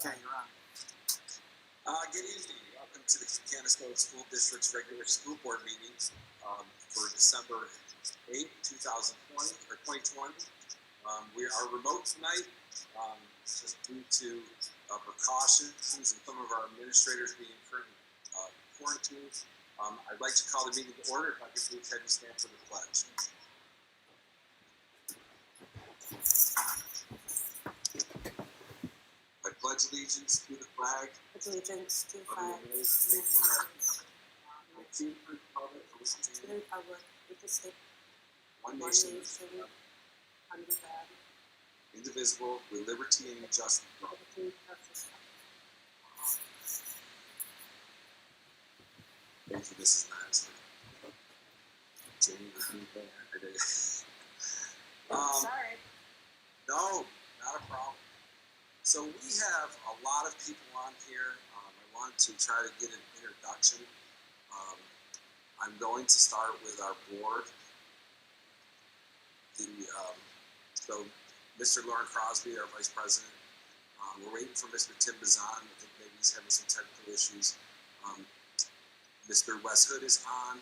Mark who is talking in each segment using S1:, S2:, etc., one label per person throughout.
S1: Okay, you're on.
S2: Good evening. Welcome to the Canastota School District's regular school board meetings for December 8th, 2020. We are remote tonight, just due to precautions and some of our administrators being currently quarantined. I'd like to call the meeting to order. If I could please have you stand for the pledge. I pledge allegiance to the flag.
S3: Allegiance to the flag.
S2: To the
S3: republic with the state.
S2: One
S3: One
S2: nation,
S3: nation, under God.
S2: indivisible, with liberty and justice for all.
S3: Liberty and justice.
S2: Thank you, Mrs. Madison. Jamie, I did.
S3: Sorry.
S2: No, not a problem. So we have a lot of people on here. I want to try to get an introduction. I'm going to start with our board. So Mr. Lauren Crosby, our vice president. We're waiting for Mr. Tim Bazan. I think maybe he's having some technical issues. Mr. Wes Hood is on.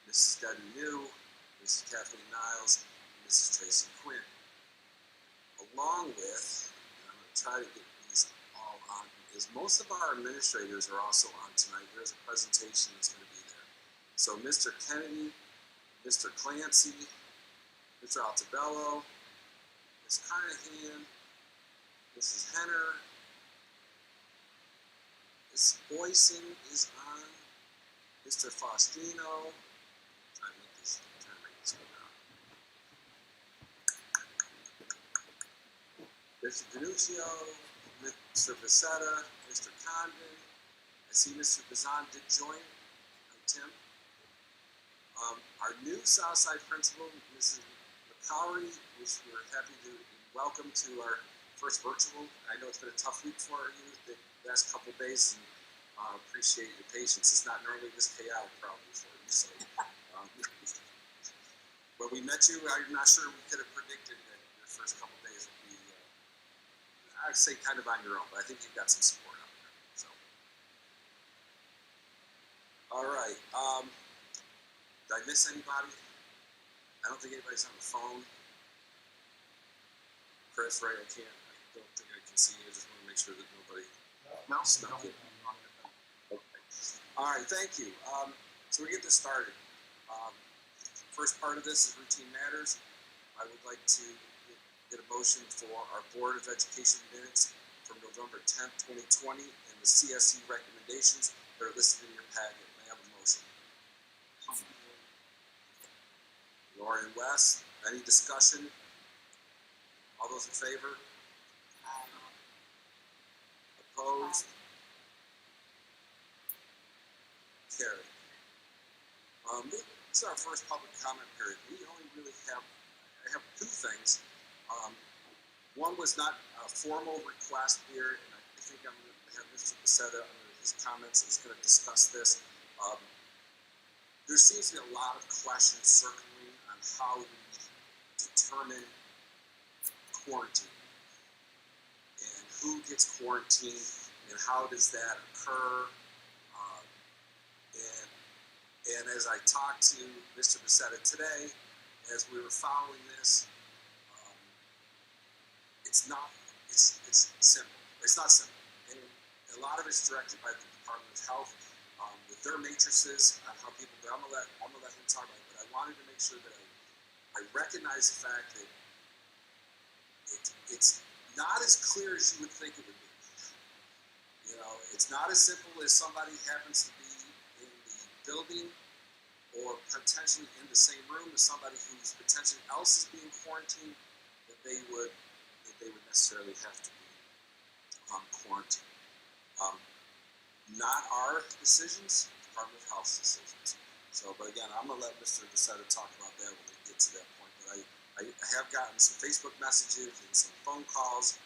S2: Mrs. Debbie New, Mrs. Kathleen Niles, and Mrs. Tracy Quinn. Along with, and I'm going to try to get these all on, is most of our administrators are also on tonight. There's a presentation that's going to be there. So Mr. Kennedy, Mr. Clancy, Mr. Altabello, Ms. Carnahan, Mrs. Henner, Ms. Boyson is on, Mr. Faustino, try to make this go down. Mr. Danuccio, Mr. Vicetta, Mr. Condon. I see Mr. Bazan did join. Hi, Tim. Our new Southside principal, Mrs. McCowery, which we're happy to welcome to our first virtual. I know it's been a tough week for you the last couple of days, and appreciate your patience. It's not normally this chaotic probably for you. So when we met you, I'm not sure we could have predicted that your first couple of days would be, I'd say kind of on your own, but I think you've got some support out there. So, all right. Did I miss anybody? I don't think anybody's on the phone. Chris, right? I don't think I can see you. I just want to make sure that nobody snuck in. Okay. All right, thank you. So we get this started. First part of this is routine matters. I would like to get a motion for our Board of Education minutes from November 10th, 2020, and the CSE recommendations that are listed in your packet. May I have a motion? Lauren and Wes, any discussion? All those in favor? Opposed? Carried. This is our first public comment period. We only really I have two things. One was not a formal request here, and I think I'm going to have Mr. Vicetta under his comments is going to discuss this. There seems to be a lot of questions circling on how we determine quarantine and who gets quarantined and how does that occur. And as I talked to Mr. Vicetta today, as we were following this, it's simple. It's not simple. And a lot of it's directed by the Department of Health with their matrices on how people, but I'm gonna let him talk about it. But I wanted to make sure that I recognize the fact that it's not as clear as you would think it would be. You know, it's not as simple as somebody happens to be in the building or potentially in the same room as somebody who's potentially else is being quarantined, that they would necessarily have to be quarantined. Not our decisions, Department of Health's decisions. So, but again, I'm gonna let Mr. Vicetta talk about that when we get to that point. But I have gotten some Facebook messages and some phone calls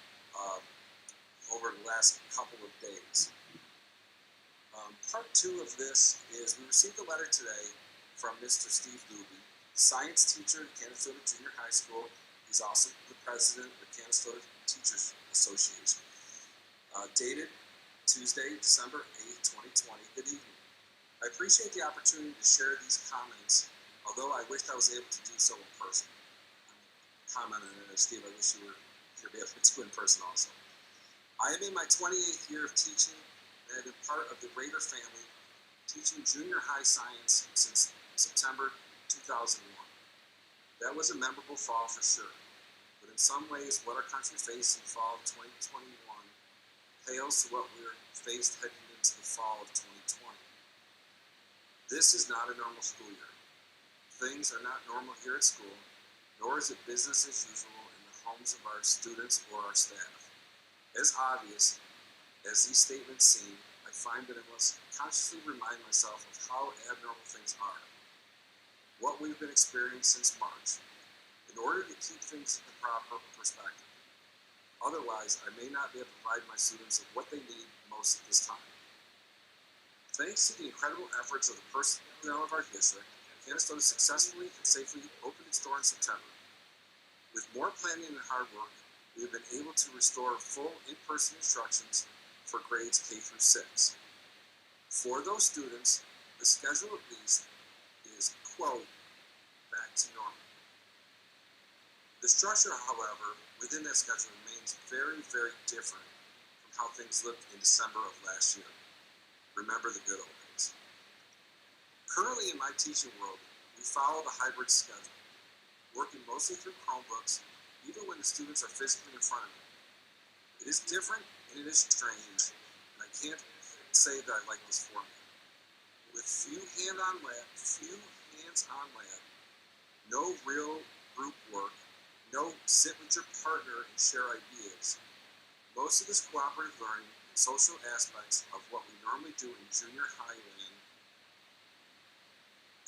S2: over the last couple of days. Part two of this is we received a letter today from Mr. Steve Luby, science teacher at Canastota Junior High School. He's also the president of the Canastota Teachers Association. dated Tuesday, December 8th, 2020. Good evening. I appreciate the opportunity to share these comments, although I wished I was able to do so in person. Comment on it, Steve. I wish you were here to be able to do it in person also. I am in my 28th year of teaching and have been part of the Raider family, teaching junior high science since September 2001. That was a memorable fall for sure, but in some ways, what our country faced in fall of 2021 pales to what we were faced heading into the fall of 2020. This is not a normal school year. Things are not normal here at school, nor is it business as usual in the homes of our students or our staff. As obvious as these statements seem, I find that I must consciously remind myself of how abnormal things are, what we've been experiencing since March, in order to keep things in the proper perspective. Otherwise, I may not be able to provide my students with what they need most at this time. Thanks to the incredible efforts of the personnel of our district, Canastota successfully and safely opened its door in September. With more planning and hard work, we have been able to restore full in-person instructions for grades K through 6. For those students, the schedule at least is, quote, back to normal. The structure, however, within that schedule remains very, very different from how things looked in December of last year. Remember the good old days. Currently in my teaching world, we follow the hybrid schedule, working mostly through Chromebooks, even when the students are physically in front of me. It is different and it is strange, and I can't say that I like this format. With few hands-on lab, no real group work, no sit with your partner and share ideas. Most of this cooperative learning and social aspects of what we normally do in junior high land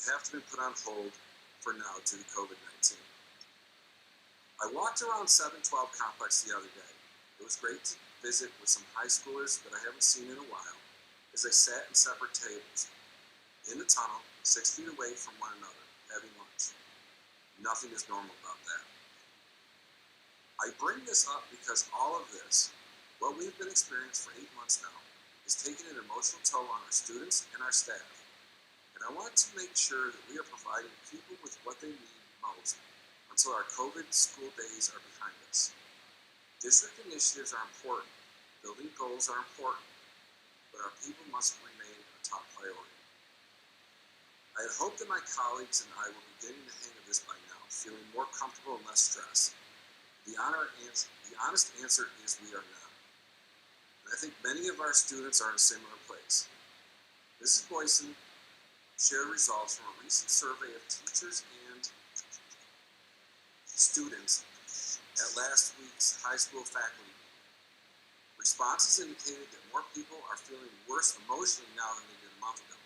S2: have to be put on hold for now due to COVID-19. I walked around 712 complex the other day. It was great to visit with some high schoolers that I haven't seen in a while as they sat in separate tables in the tunnel, 6 feet away from one another, having lunch. Nothing is normal about that. I bring this up because all of this, what we've been experiencing for 8 months now, is taking an emotional toll on our students and our staff. And I want to make sure that we are providing people with what they need most until our COVID school days are behind us. District initiatives are important, building goals are important, but our people must remain a top priority. I had hoped that my colleagues and I were beginning the hang of this by now, feeling more comfortable and less stressed. The honest answer is we are not. And I think many of our students are in a similar place. Mrs. Boyson shared results from a recent survey of teachers and students at last week's high school faculty meeting. Responses indicated that more people are feeling worse emotionally now than they did a month ago.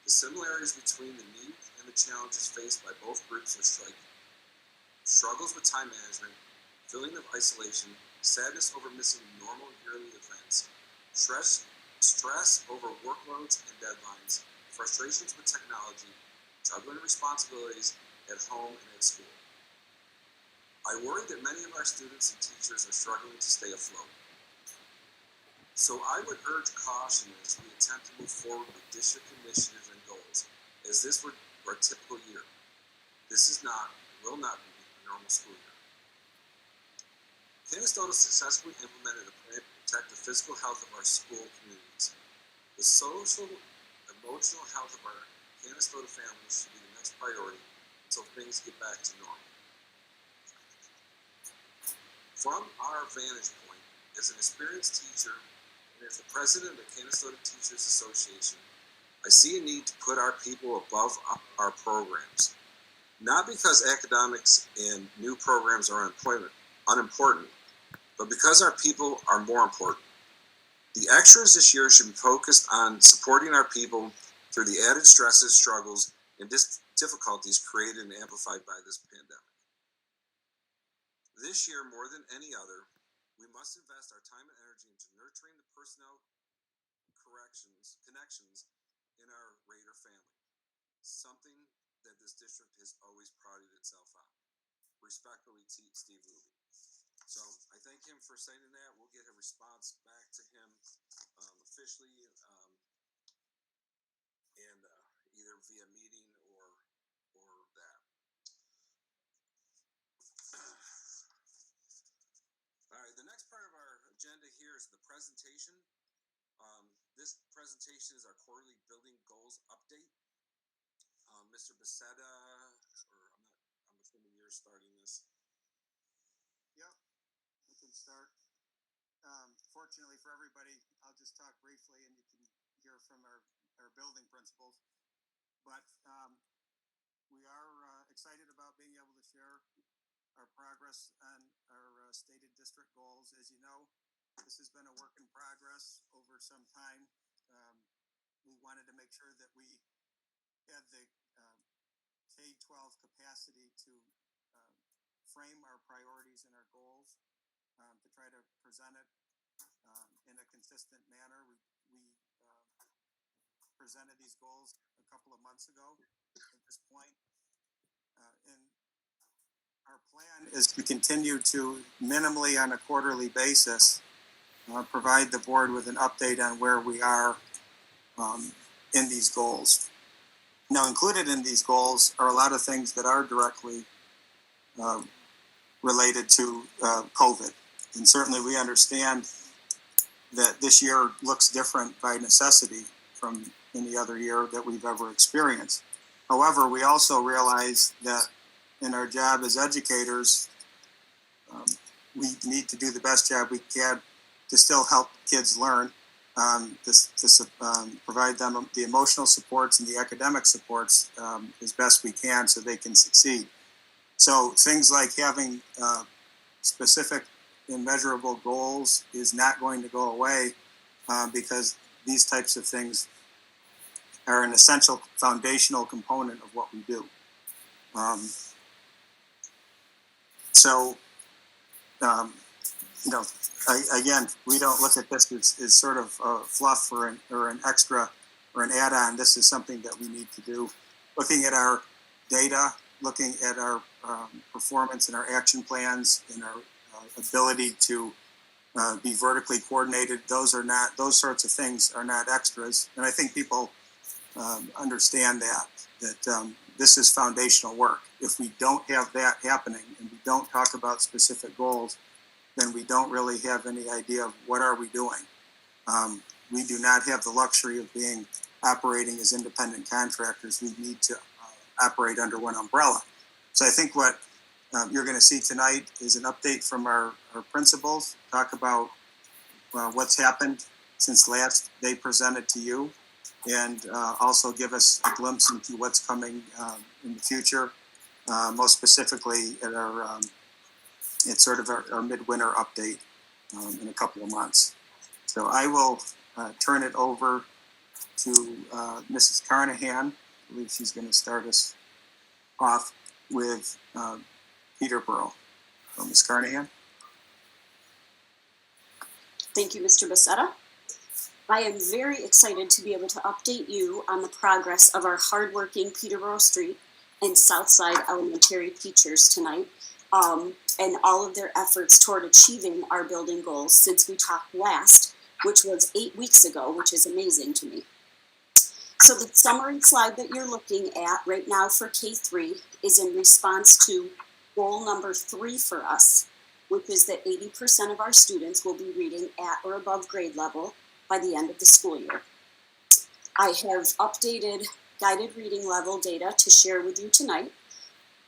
S2: The similarities between the needs and the challenges faced by both groups are striking. Struggles with time management, feeling of isolation, sadness over missing normal yearly events, stress over workloads and deadlines, frustrations with technology, juggling responsibilities at home and at school. I worry that many of our students and teachers are struggling to stay afloat. So I would urge caution as we attempt to move forward with district initiatives and goals, as this were a typical year. This will not be a normal school year. Canastota successfully implemented a plan to protect the physical health of our school communities. The social, emotional health of our Canastota families should be the next priority until things get back to normal. From our vantage point, as an experienced teacher and as the president of the Canastota Teachers Association, I see a need to put our people above our programs. Not because academics and new programs are unimportant, but because our people are more important. The extras this year should be focused on supporting our people through the added stresses, struggles, and difficulties created and amplified by this pandemic. This year, more than any other, we must invest our time and energy into nurturing the personnel connections in our Raider family, something that this district has always prided itself on. Respectfully, Steve Luby. So I thank him for saying that. We'll get a response back to him officially, and either via meeting or that. All right, the next part of our agenda here is the presentation. This presentation is our quarterly building goals update. Mr. Becerra, I'm assuming you're starting this.
S1: Yep, I can start. Fortunately for everybody, I'll just talk briefly and you can hear from our building principals. But we are excited about being able to share our progress on our stated district goals. As you know, this has been a work in progress over some time. We wanted to make sure that we had the K-12 capacity to frame our priorities and our goals, to try to present it in a consistent manner. We presented these goals a couple of months ago at this point. And our plan is to continue to minimally on a quarterly basis provide the board with an update on where we are in these goals. Now, included in these goals are a lot of things that are directly related to COVID. And certainly we understand that this year looks different by necessity from any other year that we've ever experienced. However, we also realize that in our job as educators, we need to do the best job we can to still help kids learn, to provide them the emotional supports and the academic supports as best we can so they can succeed. So things like having specific and measurable goals is not going to go away because these types of things are an essential foundational component of what we do. Again, we don't look at this as sort of fluff or an extra or an add-on. This is something that we need to do. Looking at our data, looking at our performance and our action plans and our ability to be vertically coordinated, those sorts of things are not extras. And I think people understand that this is foundational work. If we don't have that happening and we don't talk about specific goals, then we don't really have any idea of what are we doing. We do not have the luxury of operating as independent contractors. We need to operate under one umbrella. So I think what you're going to see tonight is an update from our principals, talk about what's happened since last they presented to you, and also give us a glimpse into what's coming in the future, most specifically at it's sort of our midwinter update in a couple of months. So I will turn it over to Mrs. Carnahan. I believe she's going to start us off with Peterborough. So Ms. Carnahan.
S4: Thank you, Mr. Becerra. I am very excited to be able to update you on the progress of our hardworking Peterborough Street and Southside Elementary teachers tonight, and all of their efforts toward achieving our building goals since we talked last, which was 8 weeks ago, which is amazing to me. So the summary slide that you're looking at right now for K3 is in response to goal number 3 for us, which is that 80% of our students will be reading at or above grade level by the end of the school year. I have updated guided reading level data to share with you tonight.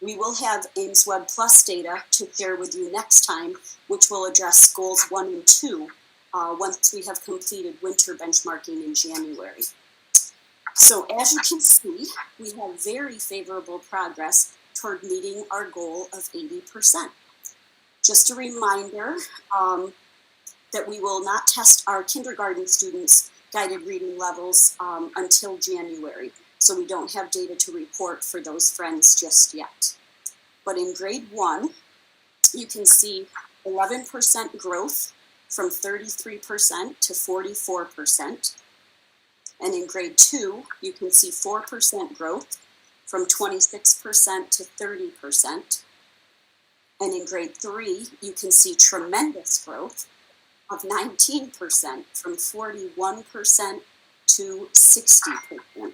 S4: We will have Ames Web Plus data to share with you next time, which will address goals 1 and 2 once we have completed winter benchmarking in January. So as you can see, we have very favorable progress toward meeting our goal of 80%. Just a reminder that we will not test our kindergarten students' guided reading levels until January, so we don't have data to report for those friends just yet. But in grade 1, you can see 11% growth from 33% to 44%. And in grade 2, you can see 4% growth from 26% to 30%. And in grade 3, you can see tremendous growth of 19% from 41% to 60%.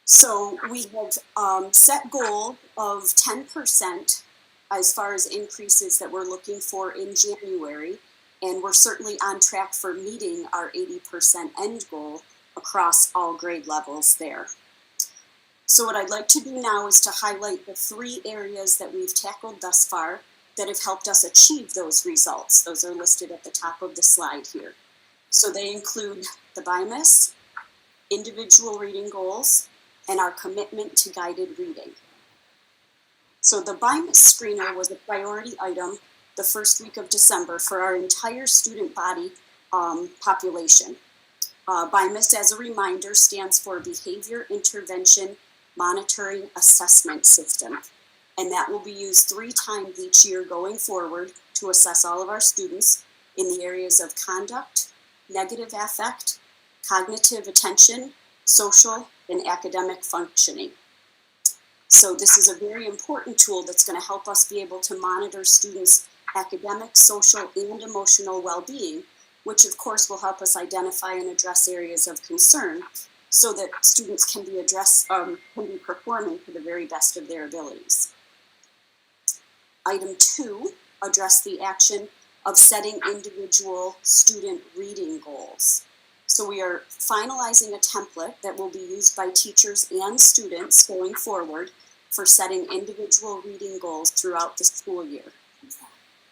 S4: So we have set goal of 10% as far as increases that we're looking for in January, and we're certainly on track for meeting our 80% end goal across all grade levels there. So what I'd like to do now is to highlight the 3 areas that we've tackled thus far that have helped us achieve those results. Those are listed at the top of the slide here. So they include the BIMIS, individual reading goals, and our commitment to guided reading. So the BIMIS screener was a priority item the first week of December for our entire student body population. BIMIS, as a reminder, stands for Behavior Intervention Monitoring Assessment System, and that will be used 3 times each year going forward to assess all of our students in the areas of conduct, negative affect, cognitive attention, social, and academic functioning. So this is a very important tool that's going to help us be able to monitor students' academic, social, and emotional well-being, which of course will help us identify and address areas of concern so that students can be performing to the very best of their abilities. Item 2, address the action of setting individual student reading goals. So we are finalizing a template that will be used by teachers and students going forward for setting individual reading goals throughout the school year.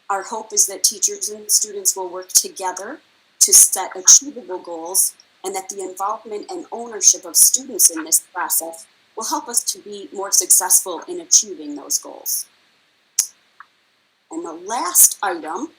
S4: Our hope is that teachers and students will work together to set achievable goals, and that the involvement and ownership of students in this process will help us to be more successful in achieving those goals. And the last item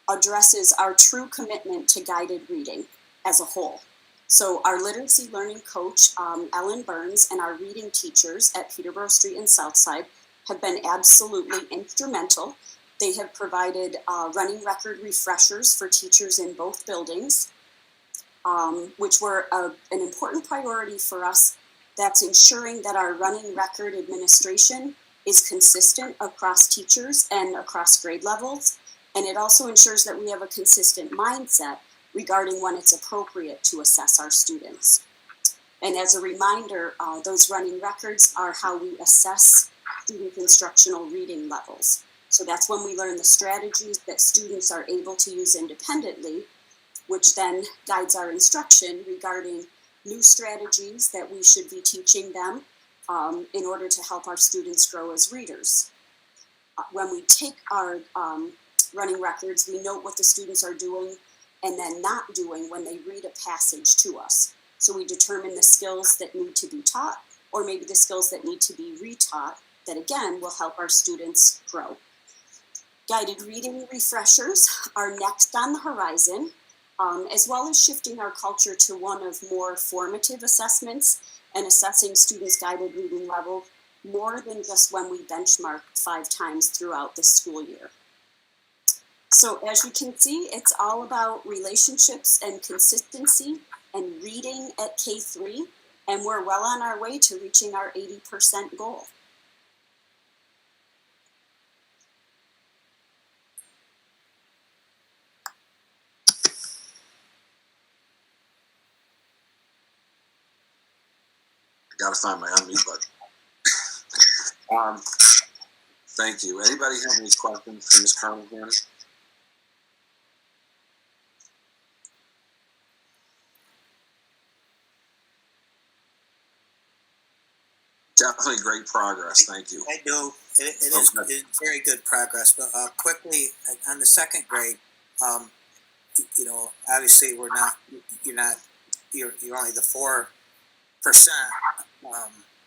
S4: addresses our true commitment to guided reading as a whole. So our literacy learning coach, Ellen Burns, and our reading teachers at Peterborough Street and Southside have been absolutely instrumental. They have provided running record refreshers for teachers in both buildings, which were an important priority for us. That's ensuring that our running record administration is consistent across teachers and across grade levels. And it also ensures that we have a consistent mindset regarding when it's appropriate to assess our students. And as a reminder, those running records are how we assess student instructional reading levels. So that's when we learn the strategies that students are able to use independently, which then guides our instruction regarding new strategies that we should be teaching them in order to help our students grow as readers. When we take our running records, we note what the students are doing and then not doing when they read a passage to us. So we determine the skills that need to be taught, or maybe the skills that need to be retaught, that again will help our students grow. Guided reading refreshers are next on the horizon, as well as shifting our culture to one of more formative assessments and assessing students' guided reading level more than just when we benchmark 5 times throughout the school year. So as you can see, it's all about relationships and consistency and reading at K3, and we're well on our way to reaching our 80% goal.
S2: I gotta find my unmute button. Thank you. Anybody have any questions for Ms. Carnahan? Definitely great progress. Thank you.
S5: I do. It is very good progress. But quickly on the second grade, obviously you're only the 4%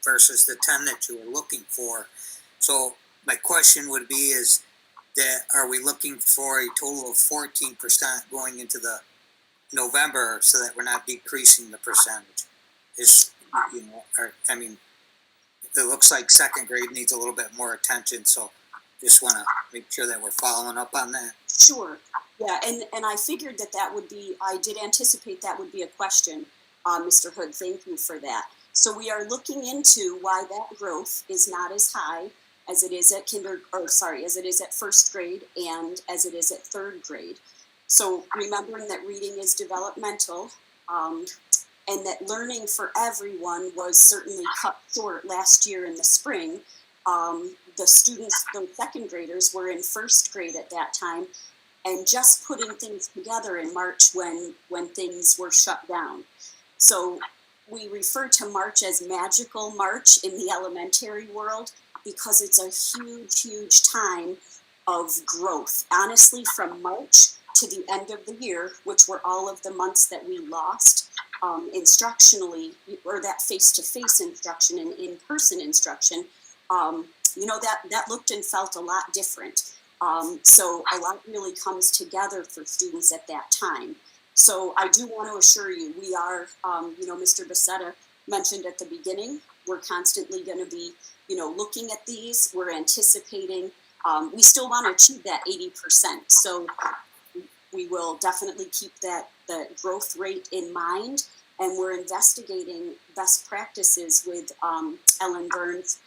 S5: versus the 10 that you were looking for. So my question would be is that are we looking for a total of 14% going into the November so that we're not decreasing the percentage? It looks like second grade needs a little bit more attention, so just want to make sure that we're following up on that.
S4: Sure. Yeah, and I figured I did anticipate that would be a question, Mr. Hood. Thank you for that. So we are looking into why that growth is not as high as it is at as it is at first grade and as it is at third grade. So remembering that reading is developmental, and that learning for everyone was certainly cut short last year in the spring. The students, the second graders, were in first grade at that time, and just putting things together in March when things were shut down. So we refer to March as magical March in the elementary world because it's a huge, huge time of growth. Honestly, from March to the end of the year, which were all of the months that we lost instructionally, or that face-to-face instruction and in-person instruction, that looked and felt a lot different. So a lot really comes together for students at that time. So I do want to assure you, we are, Mr. Becerra mentioned at the beginning, we're constantly going to be, looking at these. We're anticipating, we still want to achieve that 80%. So we will definitely keep the growth rate in mind. And we're investigating best practices with Ellen Burns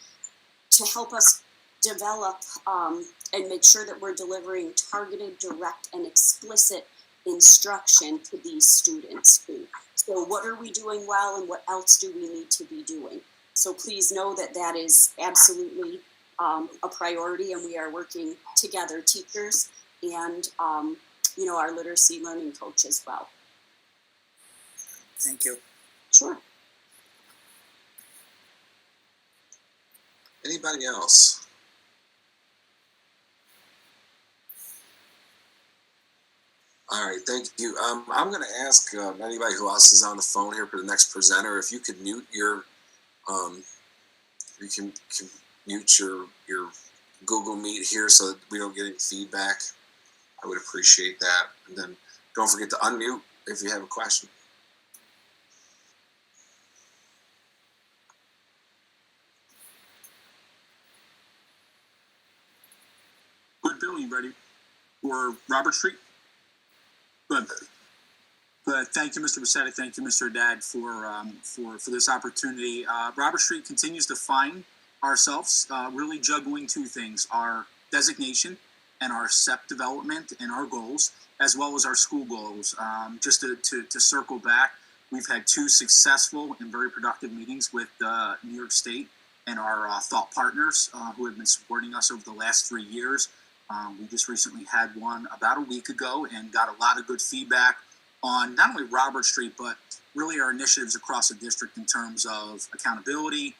S4: to help us develop and make sure that we're delivering targeted, direct, and explicit instruction to these students. So what are we doing well, and what else do we need to be doing? So please know that that is absolutely a priority, and we are working together, teachers and our literacy learning coach as well.
S5: Thank you.
S4: Sure.
S2: Anybody else? All right, thank you. I'm going to ask anybody who else is on the phone here for the next presenter, if you could mute your, you can mute your Google Meet here so that we don't get any feedback. I would appreciate that. And then don't forget to unmute if you have a question.
S6: Good, Bill, you ready for Robert Street? Good. Good. Thank you, Mr. Becerra. Thank you, Mr. Dad, for this opportunity. Robert Street continues to find ourselves really juggling two things: our designation and our SEP development and our goals, as well as our school goals. Just to circle back, we've had two successful and very productive meetings with New York State and our thought partners who have been supporting us over the last 3 years. We just recently had one about a week ago and got a lot of good feedback on not only Robert Street, but really our initiatives across the district in terms of accountability,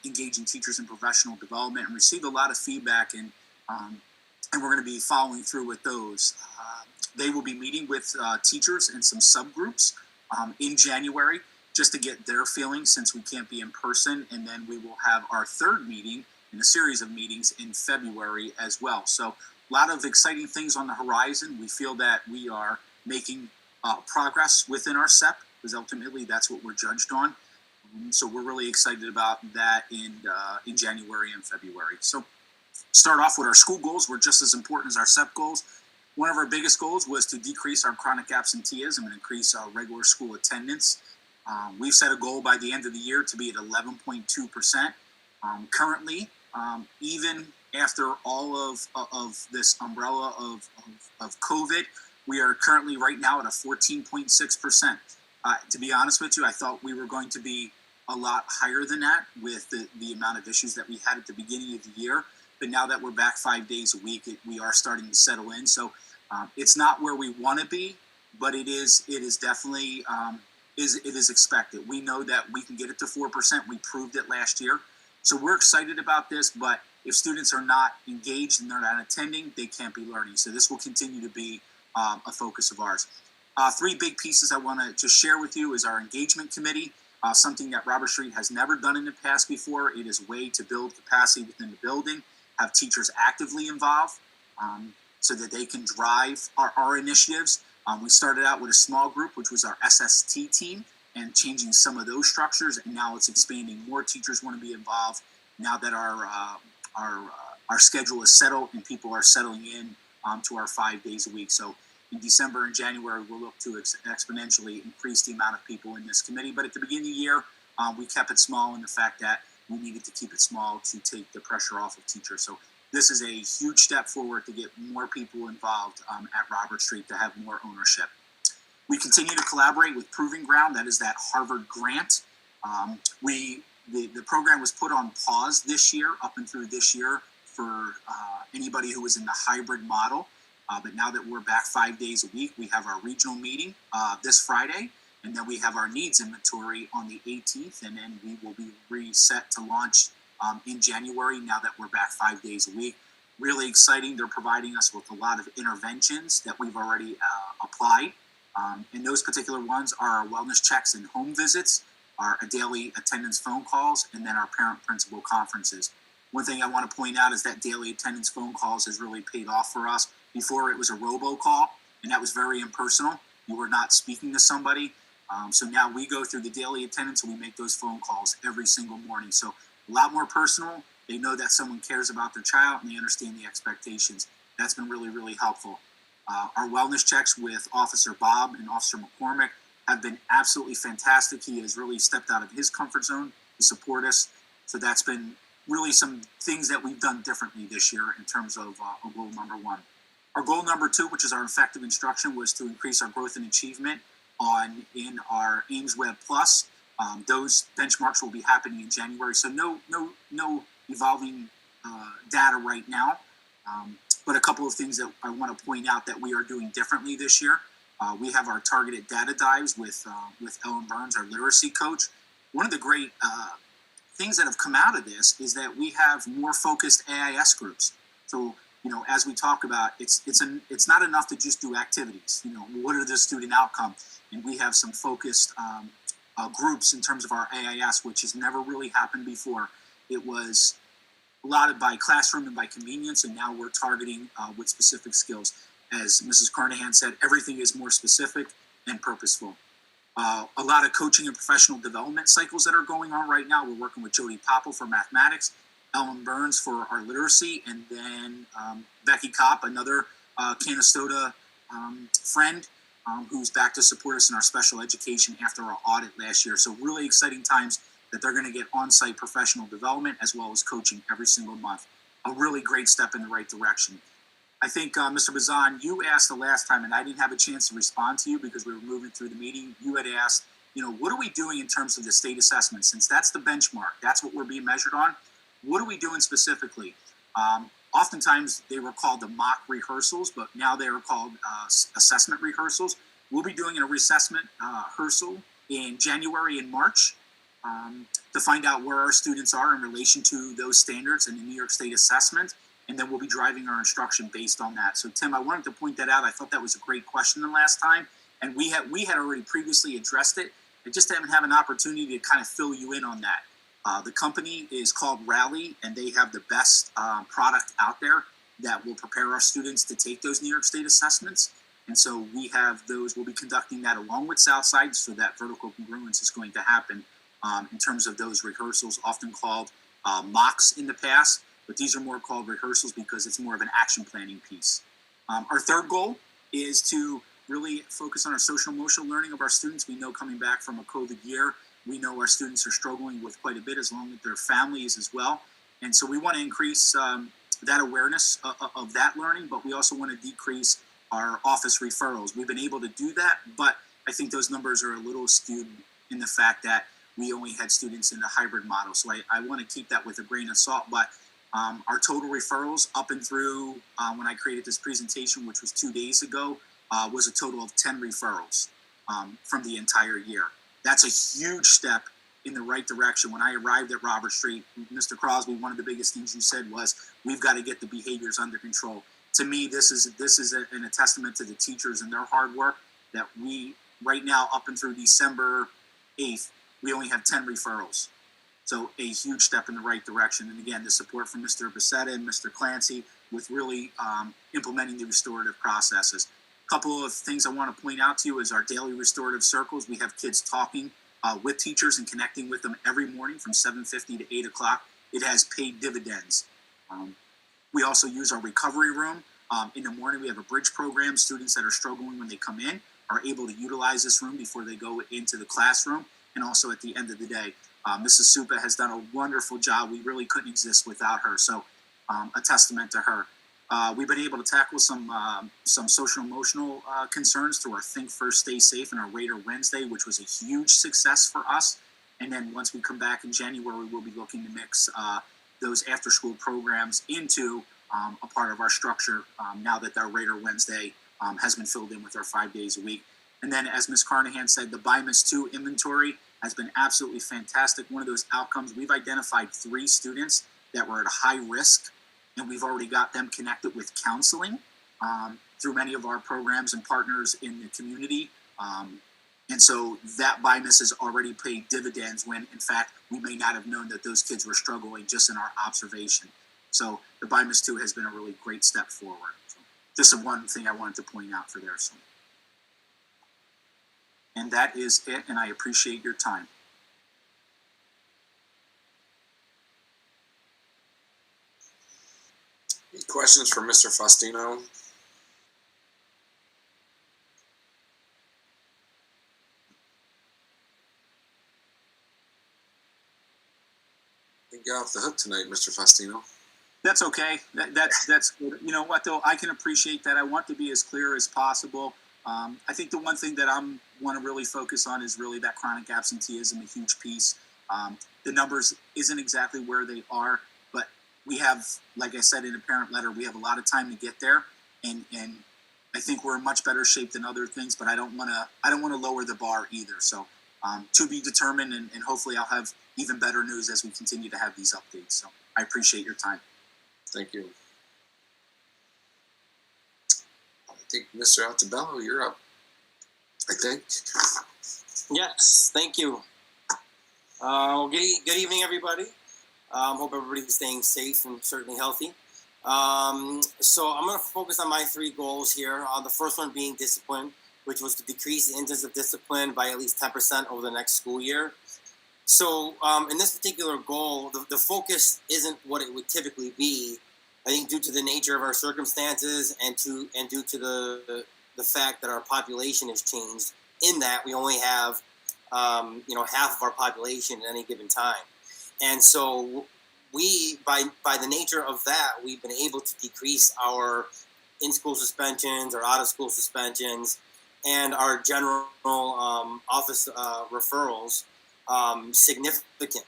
S6: engaging teachers in professional development, and received a lot of feedback, and we're going to be following through with those. They will be meeting with teachers in some subgroups in January just to get their feelings, since we can't be in person, and then we will have our third meeting in a series of meetings in February as well. So a lot of exciting things on the horizon. We feel that we are making progress within our SEP, because ultimately that's what we're judged on. So we're really excited about that in January and February. So start off with our school goals. We're just as important as our SEP goals. One of our biggest goals was to decrease our chronic absenteeism and increase our regular school attendance. We've set a goal by the end of the year to be at 11.2%. Currently, even after all of this umbrella of COVID, we are currently right now at a 14.6%. To be honest with you, I thought we were going to be a lot higher than that with the amount of issues that we had at the beginning of the year. But now that we're back 5 days a week, we are starting to settle in. So it's not where we want to be, but it is definitely it is expected. We know that we can get it to 4%. We proved it last year. So we're excited about this, but if students are not engaged and they're not attending, they can't be learning. So this will continue to be a focus of ours. Three big pieces I want to just share with you is our engagement committee, something that Robert Street has never done in the past before. It is a way to build capacity within the building, have teachers actively involved so that they can drive our initiatives. We started out with a small group, which was our SST team, and changing some of those structures, and now it's expanding. More teachers want to be involved now that our schedule is settled and people are settling in to our 5 days a week. So in December and January, we'll look to exponentially increase the amount of people in this committee. But at the beginning of the year, we kept it small in the fact that we needed to keep it small to take the pressure off of teachers. So this is a huge step forward to get more people involved at Robert Street to have more ownership. We continue to collaborate with Proving Ground, that is that Harvard grant. The program was put on pause this year, up and through this year, for anybody who was in the hybrid model. But now that we're back 5 days a week, we have our regional meeting this Friday, and then we have our needs inventory on the 18th, and then we will be reset to launch in January now that we're back 5 days a week. Really exciting. They're providing us with a lot of interventions that we've already applied. And those particular ones are our wellness checks and home visits, our daily attendance phone calls, and then our parent-principal conferences. One thing I want to point out is that daily attendance phone calls has really paid off for us. Before, it was a robocall, and that was very impersonal. You were not speaking to somebody. So now we go through the daily attendance, and we make those phone calls every single morning. So a lot more personal. They know that someone cares about their child, and they understand the expectations. That's been really, really helpful. Our wellness checks with Officer Bob and Officer McCormick have been absolutely fantastic. He has really stepped out of his comfort zone to support us. So that's been really some things that we've done differently this year in terms of goal number one. Our goal number two, which is our effective instruction, was to increase our growth and achievement in our Ames Web Plus. Those benchmarks will be happening in January. So no evolving data right now. But a couple of things that I want to point out that we are doing differently this year. We have our targeted data dives with Ellen Burns, our literacy coach. One of the great things that have come out of this is that we have more focused AIS groups. So, as we talk about, it's not enough to just do activities. What are the student outcome? And we have some focused groups in terms of our AIS, which has never really happened before. It was allotted by classroom and by convenience, and now we're targeting with specific skills. As Mrs. Carnahan said, everything is more specific and purposeful. A lot of coaching and professional development cycles that are going on right now. We're working with Jody Popple for mathematics, Ellen Burns for our literacy, and then Becky Kopp, another Canastota friend who's back to support us in our special education after our audit last year. So really exciting times that they're going to get on-site professional development as well as coaching every single month. A really great step in the right direction. I think, Mr. Bazan, you asked the last time, and I didn't have a chance to respond to you because we were moving through the meeting. You had asked, what are we doing in terms of the state assessment? Since that's the benchmark, that's what we're being measured on. What are we doing specifically? Oftentimes, they were called the mock rehearsals, but now they are called assessment rehearsals. We'll be doing a reassessment rehearsal in January and March. To find out where our students are in relation to those standards in the New York State assessment, and then we'll be driving our instruction based on that. So, Tim, I wanted to point that out. I thought that was a great question the last time, and we had already previously addressed it. I just haven't had an opportunity to kind of fill you in on that. The company is called Rally, and they have the best product out there that will prepare our students to take those New York State assessments. And so we have those. We'll be conducting that along with Southside, so that vertical congruence is going to happen. In terms of those rehearsals, often called mocks in the past, but these are more called rehearsals because it's more of an action planning piece. Our third goal is to really focus on our social emotional learning of our students. We know coming back from a COVID year, we know our students are struggling with quite a bit as long as their families as well. And so we want to increase that awareness of that learning, but we also want to decrease our office referrals. We've been able to do that, but I think those numbers are a little skewed in the fact that we only had students in the hybrid model. So I want to keep that with a grain of salt, but our total referrals up and through when I created this presentation, which was 2 days ago, was a total of 10 referrals from the entire year. That's a huge step in the right direction. When I arrived at Robert Street, Mr. Crosby, one of the biggest things you said was, we've got to get the behaviors under control. To me, this is a testament to the teachers and their hard work that we, right now, up and through December 8th, we only have 10 referrals. So a huge step in the right direction. And again, the support from Mr. Bassetta and Mr. Clancy with really implementing the restorative processes. A couple of things I want to point out to you is our daily restorative circles. We have kids talking with teachers and connecting with them every morning from 7:50 to 8 o'clock. It has paid dividends. We also use our recovery room. In the morning, we have a bridge program. Students that are struggling when they come in are able to utilize this room before they go into the classroom. And also at the end of the day, Mrs. Supa has done a wonderful job. We really couldn't exist without her. So a testament to her. We've been able to tackle some social emotional concerns through our Think First, Stay Safe and our Raider Wednesday, which was a huge success for us. And then once we come back in January, we'll be looking to mix those after school programs into a part of our structure now that our Raider Wednesday has been filled in with our 5 days a week. And then as Ms. Carnahan said, the BIMAS 2 inventory has been absolutely fantastic. One of those outcomes, we've identified 3 students that were at high risk, and we've already got them connected with counseling through many of our programs and partners in the community. And so that BIMAS has already paid dividends when, in fact, we may not have known that those kids were struggling just in our observation. So the BIMAS 2 has been a really great step forward. So just one thing I wanted to point out for there. So. And that is it, and I appreciate your time.
S2: Any questions for Mr. Faustino? You got off the hook tonight, Mr. Faustino.
S6: That's okay. That's good. You know what, though? I can appreciate that. I want to be as clear as possible. I think the one thing that I want to really focus on is really that chronic absenteeism, a huge piece. The numbers isn't exactly where they are, but we have, like I said in a parent letter, we have a lot of time to get there, and I think we're in much better shape than other things. But I don't want to lower the bar either. So to be determined, and hopefully I'll have even better news as we continue to have these updates. So I appreciate your time.
S2: Thank you. I think Mr. Altabello, you're up. I think.
S7: Yes, thank you. Good evening, everybody. Hope everybody's staying safe and certainly healthy. So I'm going to focus on my 3 goals here. The first one being discipline, which was to decrease the incidence of discipline by at least 10% over the next school year. So in this particular goal, the focus isn't what it would typically be. I think due to the nature of our circumstances and due to the fact that our population has changed, in that we only have half of our population at any given time, and so we by the nature of that, we've been able to decrease our in-school suspensions, our out-of-school suspensions, and our general office referrals significantly.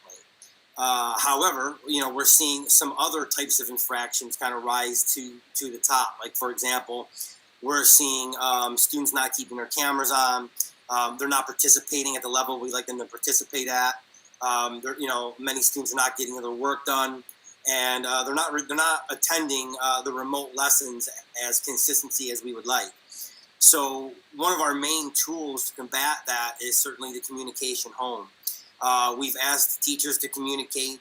S7: However, we're seeing some other types of infractions kind of rise to the top. Like, for example, we're seeing students not keeping their cameras on. They're not participating at the level we like them to participate at. Many students are not getting their work done, and they're not attending the remote lessons as consistently as we would like. So one of our main tools to combat that is certainly the communication home. We've asked teachers to communicate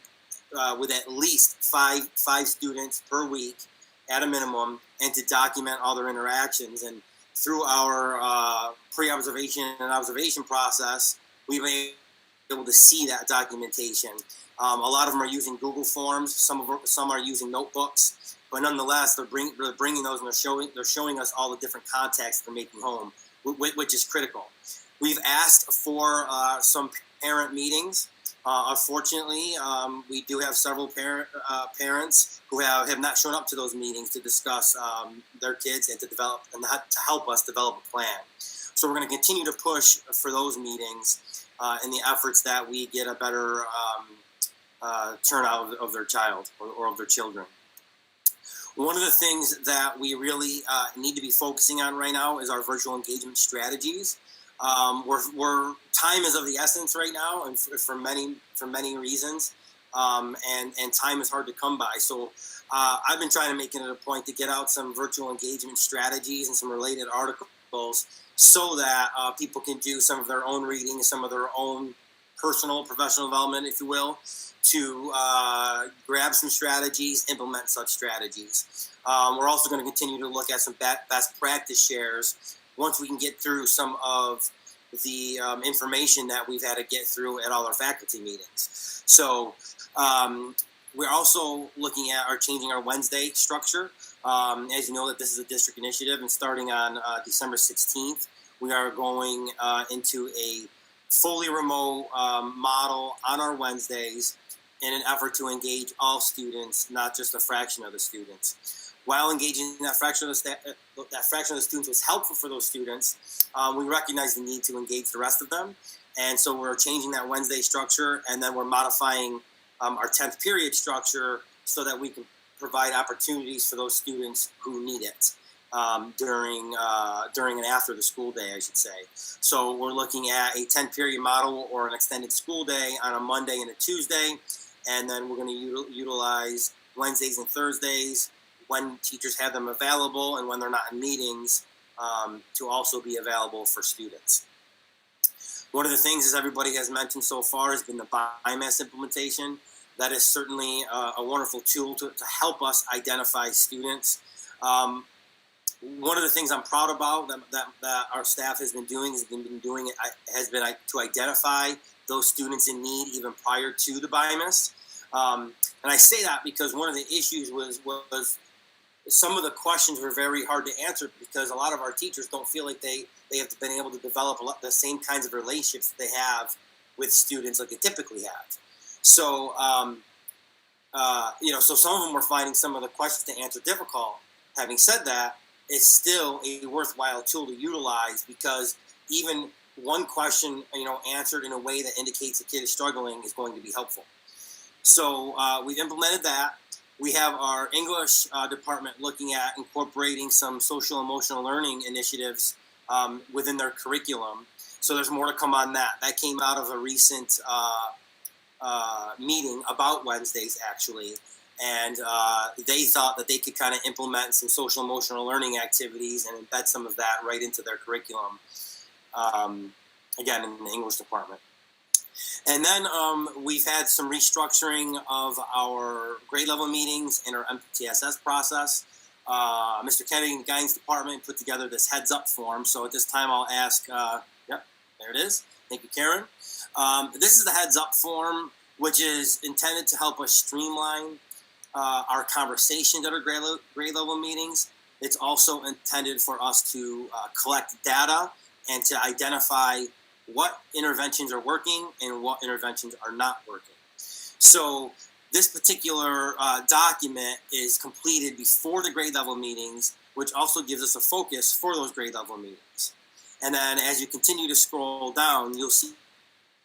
S7: with at least five students per week at a minimum, and to document all their interactions. And through our pre-observation and observation process, we've been able to see that documentation. A lot of them are using Google Forms. Some are using notebooks, but nonetheless, they're bringing those, and they're showing us all the different contacts they're making home, which is critical. We've asked for some parent meetings. Unfortunately, we do have several parents who have not shown up to those meetings to discuss their kids and to help us develop a plan. So we're going to continue to push for those meetings in the efforts that we get a better turnout of their child or of their children. One of the things that we really need to be focusing on right now is our virtual engagement strategies. We're time is of the essence right now, and for many reasons, and time is hard to come by. So I've been trying to make it a point to get out some virtual engagement strategies and some related articles, so that people can do some of their own reading, some of their own personal, professional development, if you will, to grab some strategies, implement such strategies. We're also going to continue to look at some best practice shares once we can get through some of the information that we've had to get through at all our faculty meetings. So we're also looking at changing our Wednesday structure. As you know, that this is a district initiative, and starting on December 16th, we are going into a fully remote model on our Wednesdays in an effort to engage all students, not just a fraction of the students. While engaging that fraction of the students was helpful for those students, we recognize the need to engage the rest of them. And so we're changing that Wednesday structure, and then we're modifying our 10th period structure so that we can provide opportunities for those students who need it during and after the school day, I should say. So we're looking at a 10 period model or an extended school day on a Monday and a Tuesday, and then we're going to utilize Wednesdays and Thursdays when teachers have them available and when they're not in meetings to also be available for students. One of the things, as everybody has mentioned so far, has been the BIMAS implementation. That is certainly a wonderful tool to help us identify students. One of the things I'm proud about that our staff has been doing has been to identify those students in need even prior to the BIMAS. And I say that because one of the issues was some of the questions were very hard to answer because a lot of our teachers don't feel like they have been able to develop the same kinds of relationships that they have with students like they typically have. So, so some of them were finding some of the questions to answer difficult. Having said that, it's still a worthwhile tool to utilize because even one question, answered in a way that indicates the kid is struggling is going to be helpful. So we've implemented that. We have our English department looking at incorporating some social emotional learning initiatives within their curriculum. So there's more to come on that. That came out of a recent meeting about Wednesdays, actually. And they thought that they could kind of implement some social emotional learning activities and embed some of that right into their curriculum, again, in the English department. And then we've had some restructuring of our grade level meetings in our MTSS process. Mr. Kennedy in the guidance department put together this heads up form. So at this time I'll ask, yep, there it is. Thank you, Karen. This is the heads up form, which is intended to help us streamline our conversations at our grade level meetings. It's also intended for us to collect data and to identify what interventions are working and what interventions are not working. So this particular document is completed before the grade level meetings, which also gives us a focus for those grade level meetings. And then as you continue to scroll down, you'll see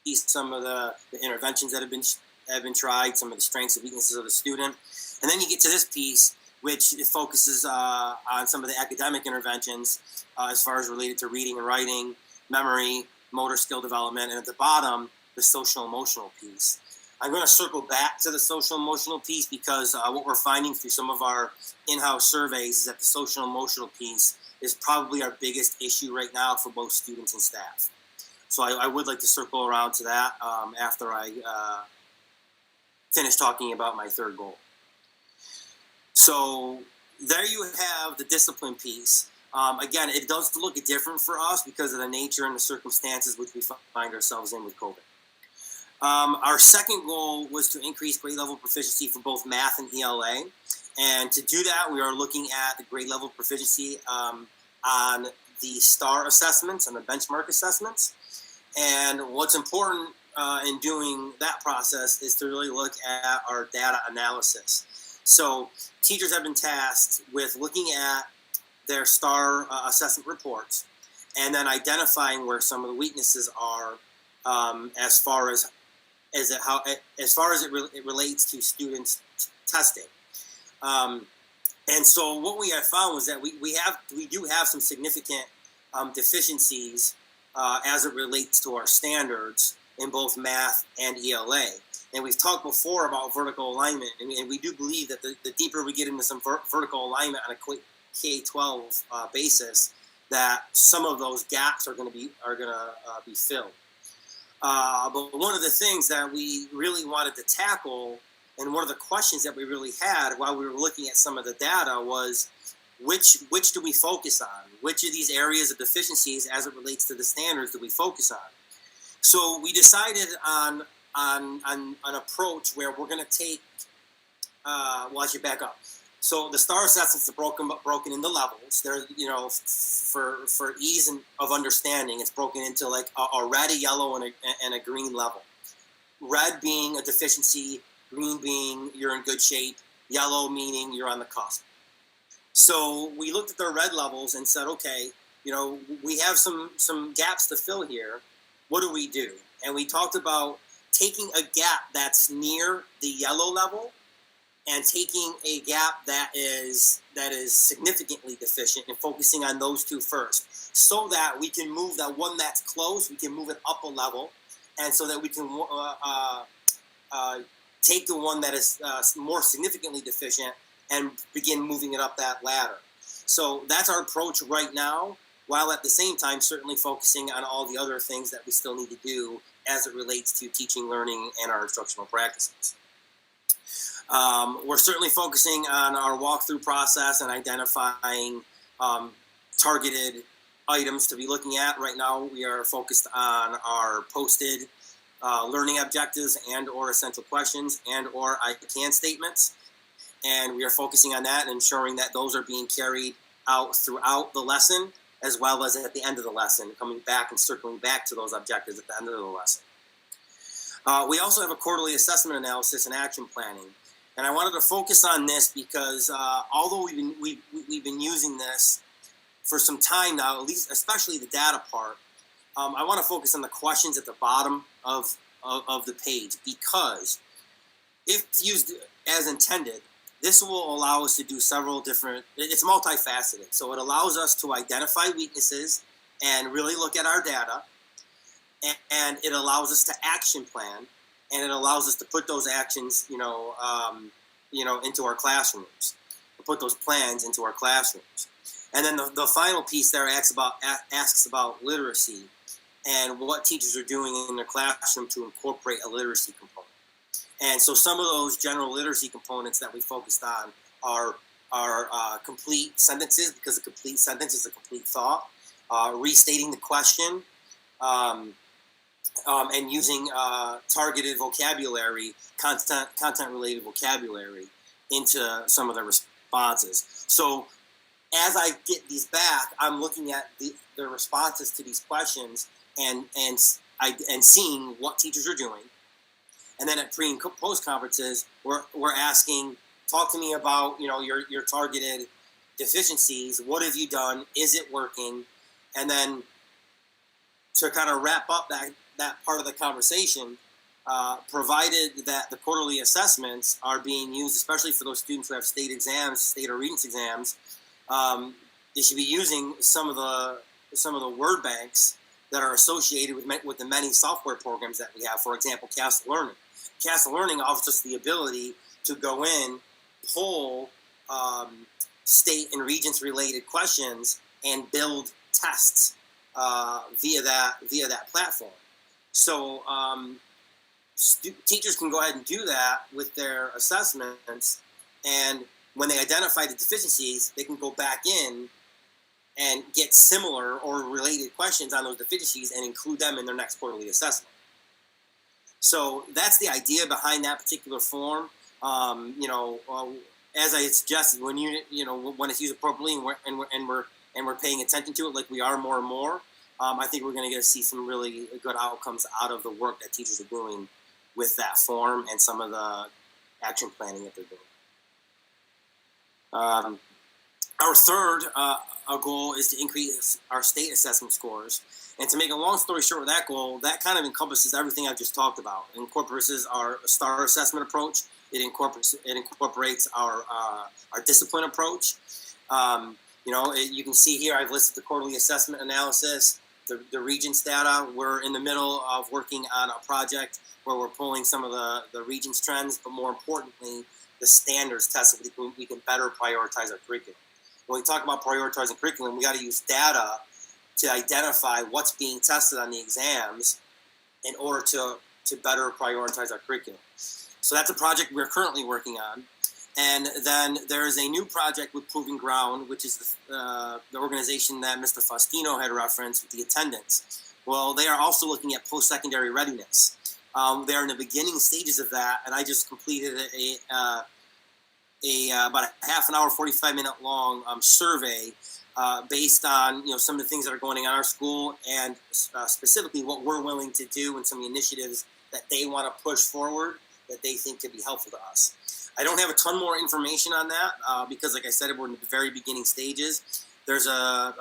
S7: some of the interventions that have been tried, some of the strengths and weaknesses of the student. And then you get to this piece, which focuses on some of the academic interventions as far as related to reading and writing, memory, motor skill development, and at the bottom, the social emotional piece. I'm going to circle back to the social emotional piece because what we're finding through some of our in-house surveys is that the social emotional piece is probably our biggest issue right now for both students and staff. So I would like to circle around to that after I finish talking about my third goal. So there you have the discipline piece. Again, it does look different for us because of the nature and the circumstances which we find ourselves in with COVID. Our second goal was to increase grade level proficiency for both math and ELA. And to do that, we are looking at the grade level proficiency on the STAR assessments and the benchmark assessments. And what's important in doing that process is to really look at our data analysis. So teachers have been tasked with looking at their STAR assessment reports and then identifying where some of the weaknesses are as far as it relates to students testing. And so what we have found was that we do have some significant deficiencies as it relates to our standards in both math and ELA. And we've talked before about vertical alignment, and we do believe that the deeper we get into some vertical alignment on a K-12 basis, that some of those gaps are going to be filled. But one of the things that we really wanted to tackle, and one of the questions that we really had while we were looking at some of the data was, which do we focus on? Which of these areas of deficiencies, as it relates to the standards, do we focus on? So we decided on an approach where we're going to take. Well, I should back up. So the STAR assessments are broken into levels. They're, for ease of understanding, it's broken into like a red, a yellow, and a green level. Red being a deficiency, green being you're in good shape, yellow meaning you're on the cusp. So we looked at their red levels and said, okay, we have some gaps to fill here. What do we do? And we talked about taking a gap that's near the yellow level and taking a gap that is significantly deficient and focusing on those two first, so that we can move that one that's close, we can move it up a level, and so that we can take the one that is more significantly deficient and begin moving it up that ladder. So that's our approach right now, while at the same time certainly focusing on all the other things that we still need to do as it relates to teaching, learning, and our instructional practices. We're certainly focusing on our walkthrough process and identifying targeted items to be looking at. Right now, we are focused on our posted learning objectives and or essential questions and or I can statements. And we are focusing on that and ensuring that those are being carried out throughout the lesson, as well as at the end of the lesson, coming back and circling back to those objectives at the end of the lesson. We also have a quarterly assessment analysis and action planning. And I wanted to focus on this because although we've been using this for some time now, at least especially the data part, I want to focus on the questions at the bottom of the page, because if used as intended, this will allow us to do several different, it's multifaceted. So it allows us to identify weaknesses and really look at our data, and it allows us to action plan, and it allows us to put those actions, into our classrooms, to put those plans into our classrooms. And then the final piece there asks about literacy and what teachers are doing in their classroom to incorporate a literacy component. And so some of those general literacy components that we focused on are complete sentences, because a complete sentence is a complete thought, restating the question, and using targeted vocabulary, content-related vocabulary into some of the responses. So as I get these back, I'm looking at the responses to these questions and seeing what teachers are doing. And then at pre and post conferences, we're asking, talk to me about your targeted deficiencies. What have you done? Is it working? And then to kind of wrap up that part of the conversation, provided that the quarterly assessments are being used, especially for those students who have state exams, state or regents exams, they should be using some of the word banks that are associated with the many software programs that we have. For example, Castle Learning. Castle Learning offers us the ability to go in, pull state and regents related questions, and build tests via that platform. So teachers can go ahead and do that with their assessments, and when they identify the deficiencies, they can go back in and get similar or related questions on those deficiencies and include them in their next quarterly assessment. So that's the idea behind that particular form. As I suggested, when when it's used appropriately and we're paying attention to it like we are more and more, I think we're going to see some really good outcomes out of the work that teachers are doing with that form and some of the action planning that they're doing. Our third goal is to increase our state assessment scores. And to make a long story short with that goal, that kind of encompasses everything I've just talked about. It incorporates our STAR assessment approach. It incorporates our discipline approach. You can see here I've listed the quarterly assessment analysis, the Regents data. We're in the middle of working on a project where we're pulling some of the Regents trends, but more importantly, the standards test so we can better prioritize our curriculum. When we talk about prioritizing curriculum, we got to use data to identify what's being tested on the exams in order to better prioritize our curriculum. So that's a project we're currently working on. And then there is a new project with Proving Ground, which is the organization that Mr. Faustino had referenced with the attendance. Well, they are also looking at post-secondary readiness. They're in the beginning stages of that, and I just completed about a half an hour, 45-minute long survey based on some of the things that are going on in our school and specifically what we're willing to do and some of the initiatives that they want to push forward that they think could be helpful to us. I don't have a ton more information on that because, like I said, we're in the very beginning stages. There's a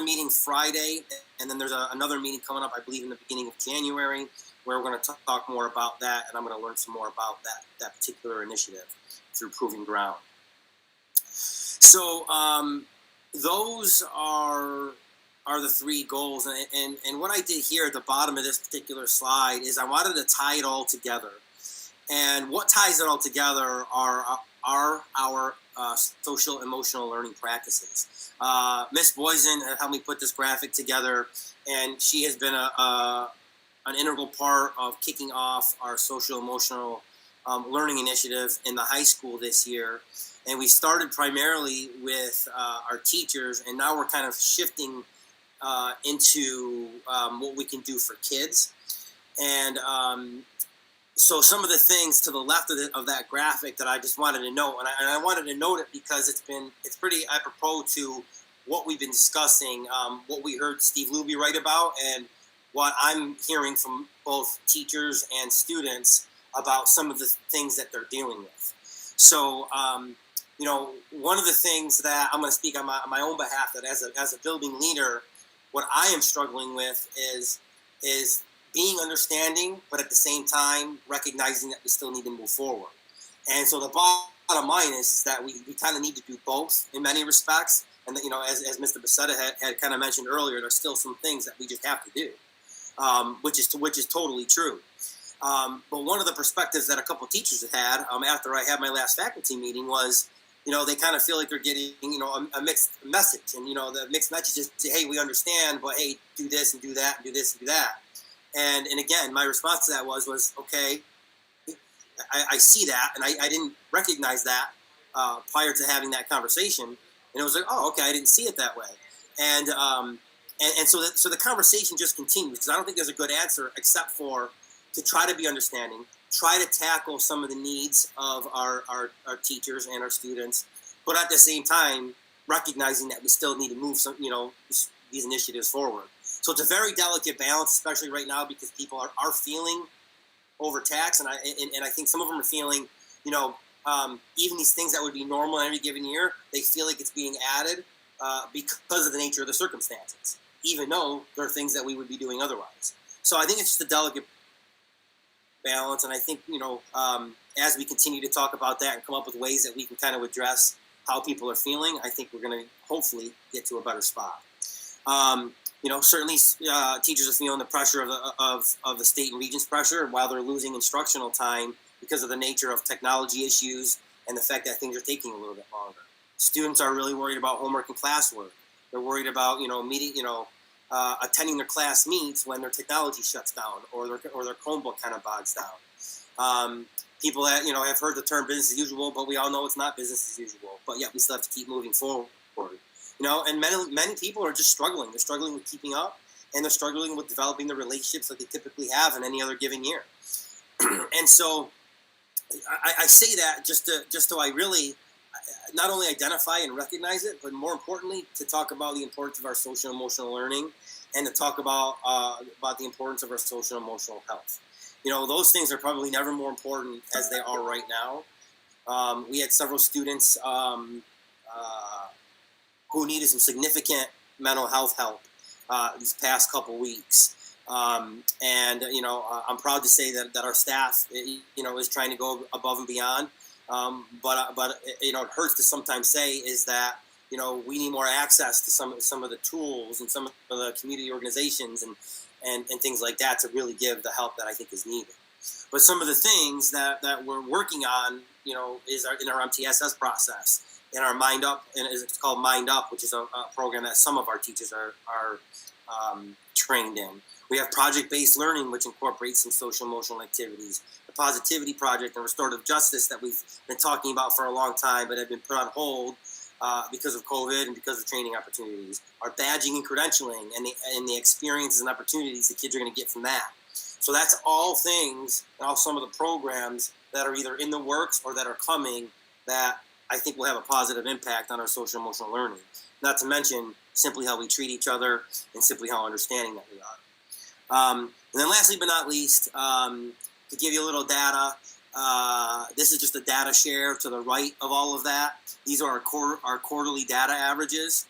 S7: meeting Friday, and then there's another meeting coming up, I believe, in the beginning of January, where we're going to talk more about that, and I'm going to learn some more about that particular initiative through Proving Ground. So those are the three goals, and what I did here at the bottom of this particular slide is I wanted to tie it all together. And what ties it all together are our social emotional learning practices. Miss Boysen helped me put this graphic together, and she has been an integral part of kicking off our social emotional learning initiative in the high school this year. And we started primarily with our teachers, and now we're kind of shifting into what we can do for kids. And so some of the things to the left of that graphic that I just wanted to note, and I wanted to note it because it's pretty apropos to what we've been discussing, what we heard Steve Luby write about, and what I'm hearing from both teachers and students about some of the things that they're dealing with. So, one of the things that I'm going to speak on my own behalf, that as a building leader, what I am struggling with is being understanding, but at the same time recognizing that we still need to move forward. And so the bottom line is that we kind of need to do both in many respects. And that, as Mr. Becerra had kind of mentioned earlier, there's still some things that we just have to do, which is totally true. But one of the perspectives that a couple of teachers had after I had my last faculty meeting was, they kind of feel like they're getting, a mixed message. And, the mixed message is, hey, we understand, but hey, do this and do that and do this and do that. And again, my response to that was okay, I see that, and I didn't recognize that prior to having that conversation. And it was like, oh, okay, I didn't see it that way. And so the conversation just continues, because I don't think there's a good answer except for to try to be understanding, try to tackle some of the needs of our teachers and our students, but at the same time, recognizing that we still need to move some, these initiatives forward. So it's a very delicate balance, especially right now, because people are feeling overtaxed, and I think some of them are feeling, even these things that would be normal in every given year, they feel like it's being added because of the nature of the circumstances, even though there are things that we would be doing otherwise. So I think it's just a delicate balance, and I think as we continue to talk about that and come up with ways that we can kind of address how people are feeling, I think we're going to hopefully get to a better spot. Certainly teachers are feeling the pressure of the state and region's pressure while they're losing instructional time because of the nature of technology issues and the fact that things are taking a little bit longer. Students are really worried about homework and classwork. They're worried about, attending their class meets when their technology shuts down or their Chromebook kind of bogs down. People that, have heard the term business as usual, but we all know it's not business as usual. But yet we still have to keep moving forward. And many people are just struggling. They're struggling with keeping up, and they're struggling with developing the relationships that they typically have in any other given year. And so I say that just so I really not only identify and recognize it, but more importantly, to talk about the importance of our social emotional learning and to talk about the importance of our social emotional health. Those things are probably never more important as they are right now. We had several students who needed some significant mental health help these past couple weeks. I'm proud to say that our staff, is trying to go above and beyond. But it hurts to sometimes say is that, we need more access to some of the tools and some of the community organizations and things like that to really give the help that I think is needed. But some of the things that we're working on, is in our MTSS process. In our Mind Up, and it's called Mind Up, which is a program that some of our teachers are trained in. We have Project-Based Learning, which incorporates some social emotional activities. The Positivity Project and Restorative Justice that we've been talking about for a long time, but have been put on hold because of COVID and because of training opportunities. Our badging and credentialing and the experiences and opportunities the kids are going to get from that. So that's all things, and all some of the programs that are either in the works or that are coming that I think will have a positive impact on our social emotional learning. Not to mention simply how we treat each other and simply how understanding that we are. And then lastly but not least, to give you a little data, this is just a data share to the right of all of that. These are our quarterly data averages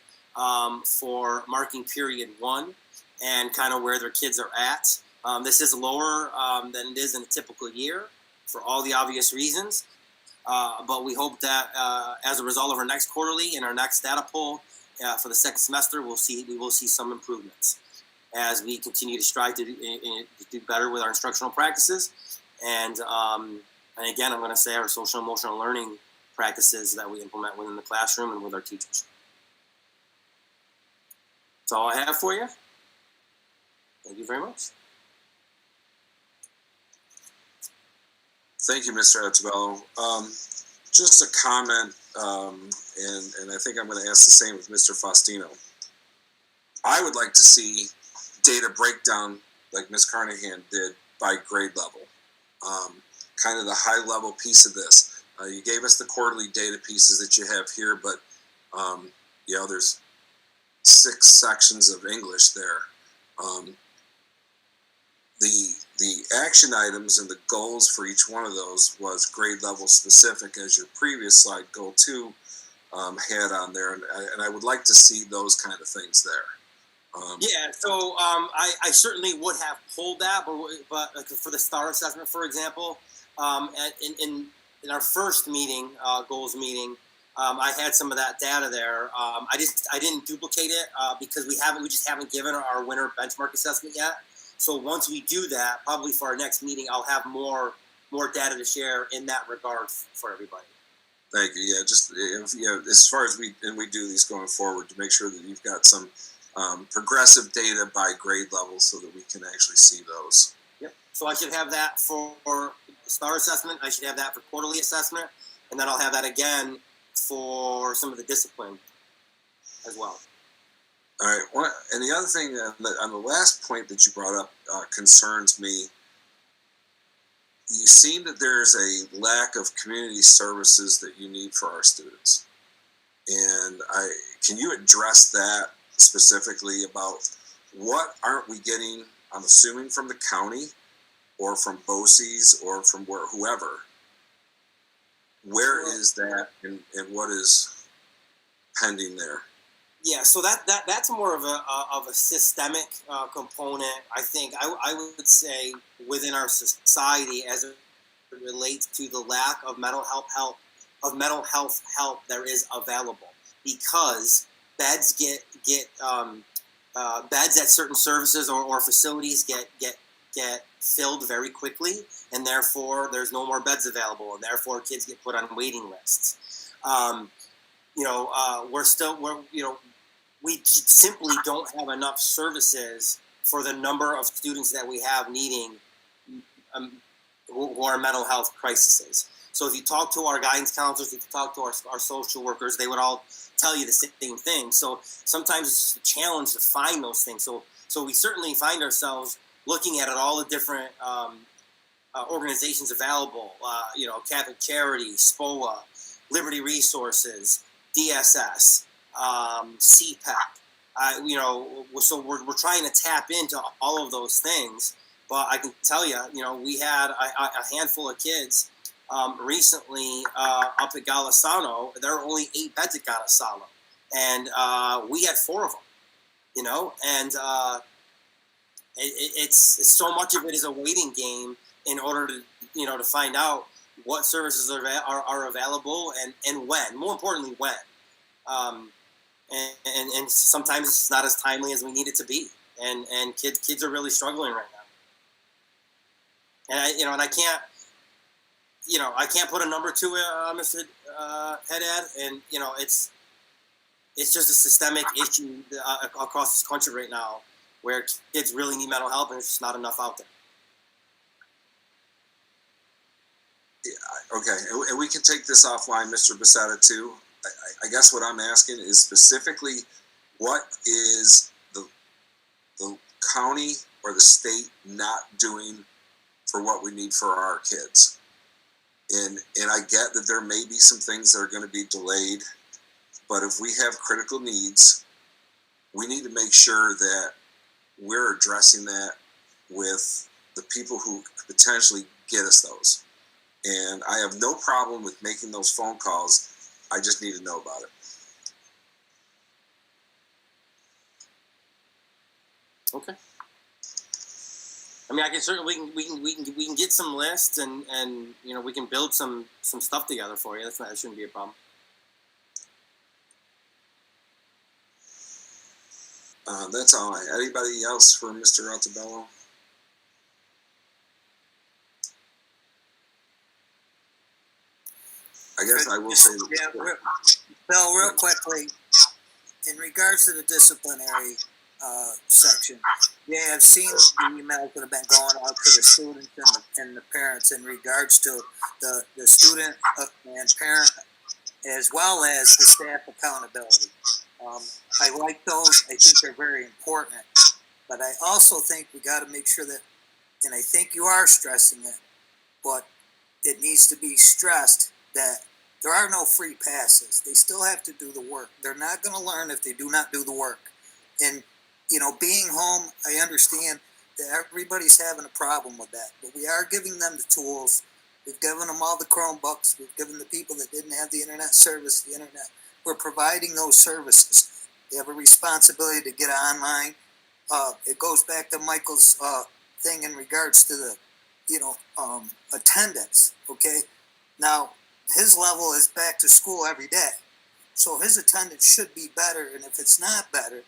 S7: for marking period 1 and kind of where their kids are at. This is lower than it is in a typical year for all the obvious reasons. But we hope that as a result of our next quarterly and our next data poll for the second semester, we will see some improvements as we continue to strive to do better with our instructional practices. And again, I'm going to say our social emotional learning practices that we implement within the classroom and with our teachers. That's all I have for you. Thank you very much.
S2: Thank you, Mr. Atabello. Just a comment, and I think I'm going to ask the same of Mr. Faustino. I would like to see data breakdown like Ms. Carnahan did by grade level. Kind of the high level piece of this. You gave us the quarterly data pieces that you have here, but you know, there's 6 sections of English there. The action items and the goals for each one of those was grade level specific, as your previous slide, goal 2, had on there, and I would like to see those kind of things there.
S7: Yeah, so I certainly would have pulled that, but for the STAR assessment, for example, in our first meeting, goals meeting, I had some of that data there. I didn't duplicate it because we just haven't given our winter benchmark assessment yet. So once we do that, probably for our next meeting, I'll have more data to share in that regard for everybody.
S2: Thank you. Yeah, just as far as we do these going forward, to make sure that you've got some progressive data by grade level so that we can actually see those.
S7: Yep. So I should have that for STAR assessment. I should have that for quarterly assessment, and then I'll have that again for some of the discipline as well.
S2: All right. And the other thing on the last point that you brought up concerns me. You seem that there's a lack of community services that you need for our students. And can you address that specifically about what aren't we getting, I'm assuming from the county or from BOCES or from whoever. Where is that and what is pending there?
S7: Yeah, so that's more of a systemic component. I think I would say within our society as it relates to the lack of mental health help there is available, because beds get beds at certain services or facilities get filled very quickly, and therefore there's no more beds available, and therefore kids get put on waiting lists. We simply don't have enough services for the number of students that we have needing who are mental health crises. So if you talk to our guidance counselors, if you talk to our social workers, they would all tell you the same thing. So sometimes it's just a challenge to find those things. So we certainly find ourselves looking at all the different organizations available, Catholic Charities, SPOA, Liberty Resources, DSS, CPAC, so we're trying to tap into all of those things. But I can tell you, we had a handful of kids recently up at Golisano. There are only 8 beds at Golisano, and we had 4 of them. And it's so much of it is a waiting game in order to find out what services are available and when. More importantly, when. And sometimes it's not as timely as we need it to be, and kids are really struggling right now. And I can't put a number to it, Mr. Head Ed, and it's just a systemic issue across this country right now, where kids really need mental health, and there's just not enough out there.
S2: Yeah, okay, and we can take this offline, Mr. Becerra, too. I guess what I'm asking is specifically, what is the county or the state not doing for what we need for our kids? And I get that there may be some things that are going to be delayed, but if we have critical needs, we need to make sure that we're addressing that with the people who could potentially get us those. And I have no problem with making those phone calls. I just need to know about it.
S7: Okay. I mean, I can certainly we can get some lists and you know we can build some stuff together for you. That shouldn't be a problem.
S2: That's all. Anybody else for Mr. Altabello? I guess I will say that.
S5: Yeah, Bill, real quickly, in regards to the disciplinary section, yeah, I've seen the emails that have been going out to the students and the parents in regards to the student and parent as well as the staff accountability. I like those. I think they're very important. But I also think we got to make sure that, and I think you are stressing it, but it needs to be stressed that there are no free passes. They still have to do the work. They're not going to learn if they do not do the work. And, you know, being home, I understand that everybody's having a problem with that. But we are giving them the tools. We've given them all the Chromebooks. We've given the people that didn't have the internet service the internet. We're providing those services. They have a responsibility to get online. It goes back to Michael's thing in regards to the, attendance. Okay, now his level is back to school every day, so his attendance should be better. And if it's not better,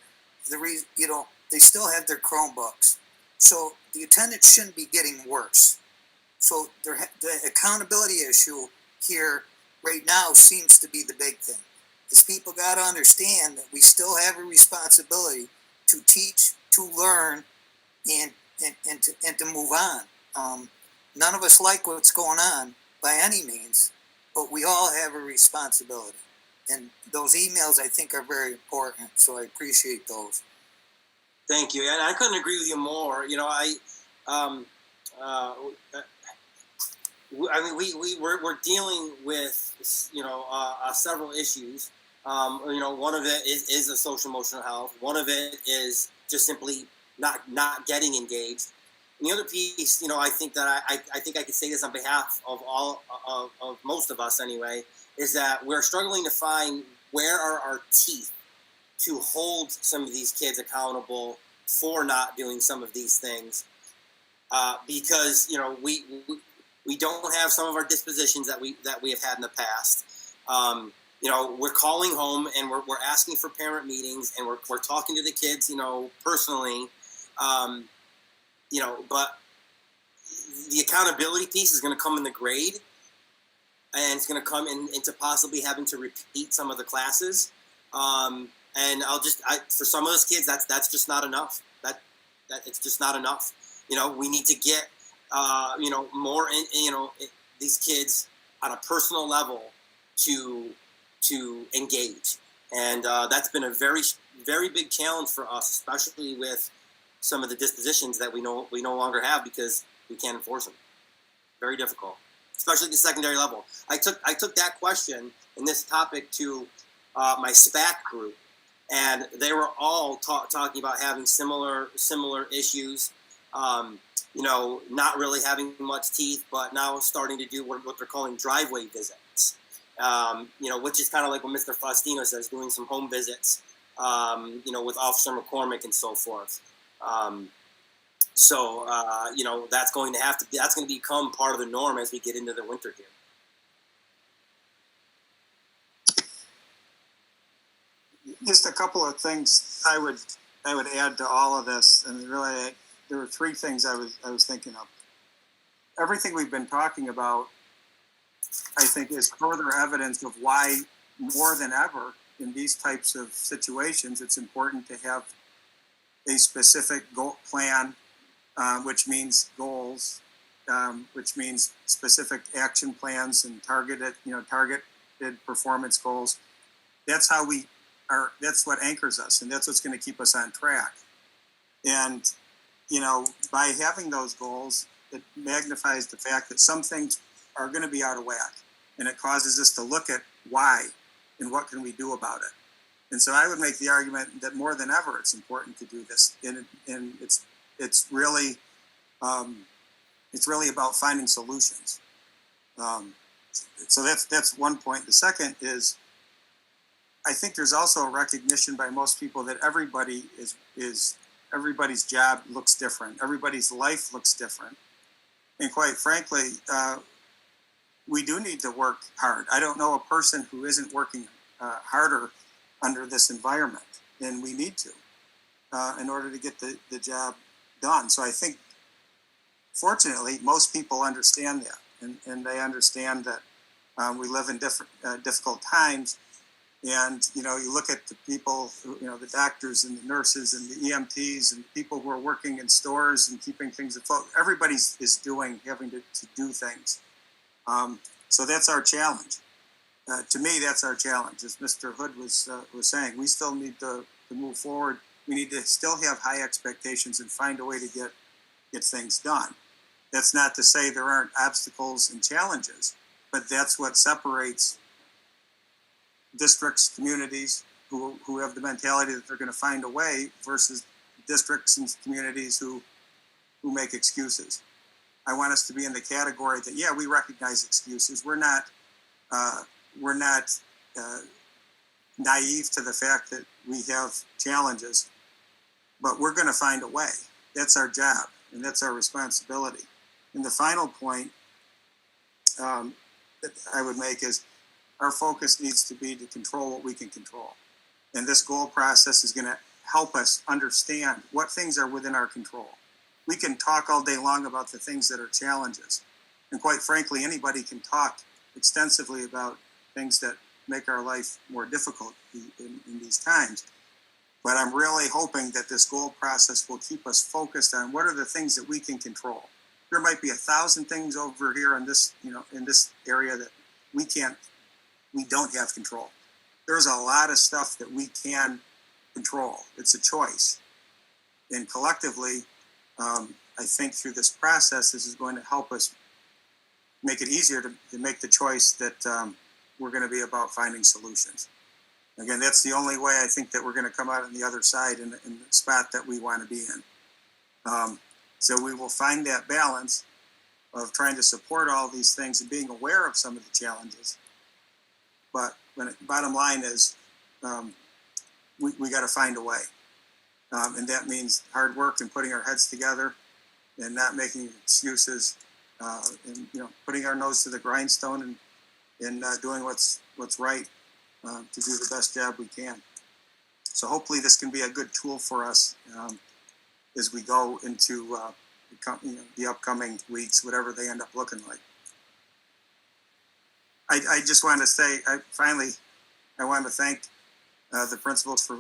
S5: they still have their Chromebooks, so the attendance shouldn't be getting worse. So the accountability issue here right now seems to be the big thing. Is people got to understand that we still have a responsibility to teach, to learn, and to move on. None of us like what's going on by any means, but we all have a responsibility. And those emails, I think, are very important. So I appreciate those.
S7: Thank you, and I couldn't agree with you more. You know, we're dealing with several issues. One of it is a social emotional health. One of it is just simply not getting engaged. And the other piece, I think that I think I could say this on behalf of all of most of us anyway, is that we're struggling to find where are our teeth to hold some of these kids accountable for not doing some of these things, because we don't have some of our dispositions that we have had in the past. We're calling home and we're asking for parent meetings and we're talking to the kids, personally, but the accountability piece is going to come in the grade, and it's going to come into possibly having to repeat some of the classes. And for some of those kids, that's just not enough. That it's just not enough. We need to get, more in, these kids on a personal level to engage. And that's been a very, very big challenge for us, especially with some of the dispositions that we no longer have because we can't enforce them. Very difficult, especially at the secondary level. I took that question and this topic to my SPAC group, and they were all talking about having similar issues. Not really having much teeth, but now starting to do what they're calling driveway visits. Which is kind of like what Mr. Faustino says, doing some home visits, with Officer McCormick and so forth. That's going to become part of the norm as we get into the winter here.
S1: Just a couple of things I would add to all of this, and really there were three things I was thinking of. Everything we've been talking about, I think, is further evidence of why, more than ever, in these types of situations, it's important to have a specific goal plan, which means goals, which means specific action plans and targeted performance goals. That's how that's what anchors us, and that's what's going to keep us on track. And, by having those goals, it magnifies the fact that some things are going to be out of whack, and it causes us to look at why and what can we do about it. And so I would make the argument that more than ever, it's important to do this, and it's really about finding solutions. So that's one point. The second is, I think there's also a recognition by most people that everybody is everybody's job looks different, everybody's life looks different, and quite frankly, we do need to work hard. I don't know a person who isn't working harder under this environment, and we need to in order to get the job done. So I think, fortunately, most people understand that, and they understand that we live in difficult times. And, you look at the people, the doctors and the nurses and the EMTs and people who are working in stores and keeping things afloat. Everybody is having to do things. So that's our challenge. To me, that's our challenge. As Mr. Hood was saying, we still need to move forward. We need to still have high expectations and find a way to get things done. That's not to say there aren't obstacles and challenges, but that's what separates districts, communities who have the mentality that they're going to find a way versus districts and communities who make excuses. I want us to be in the category that, yeah, we recognize excuses. We're not naive to the fact that we have challenges, but we're going to find a way. That's our job, and that's our responsibility. And the final point that I would make is our focus needs to be to control what we can control. And this goal process is going to help us understand what things are within our control. We can talk all day long about the things that are challenges. And quite frankly, anybody can talk extensively about things that make our life more difficult in these times. But I'm really hoping that this goal process will keep us focused on what are the things that we can control. There might be 1,000 things over here in this, in this area that we don't have control. There's a lot of stuff that we can control. It's a choice. And collectively, I think through this process, this is going to help us make it easier to make the choice that we're going to be about finding solutions. Again, that's the only way I think that we're going to come out on the other side in the spot that we want to be in. So we will find that balance of trying to support all these things and being aware of some of the challenges. But bottom line is, we got to find a way. And that means hard work and putting our heads together and not making excuses, and putting our nose to the grindstone and doing what's right to do the best job we can. So hopefully this can be a good tool for us as we go into the upcoming weeks, whatever they end up looking like. I just want to say, I want to thank the principals for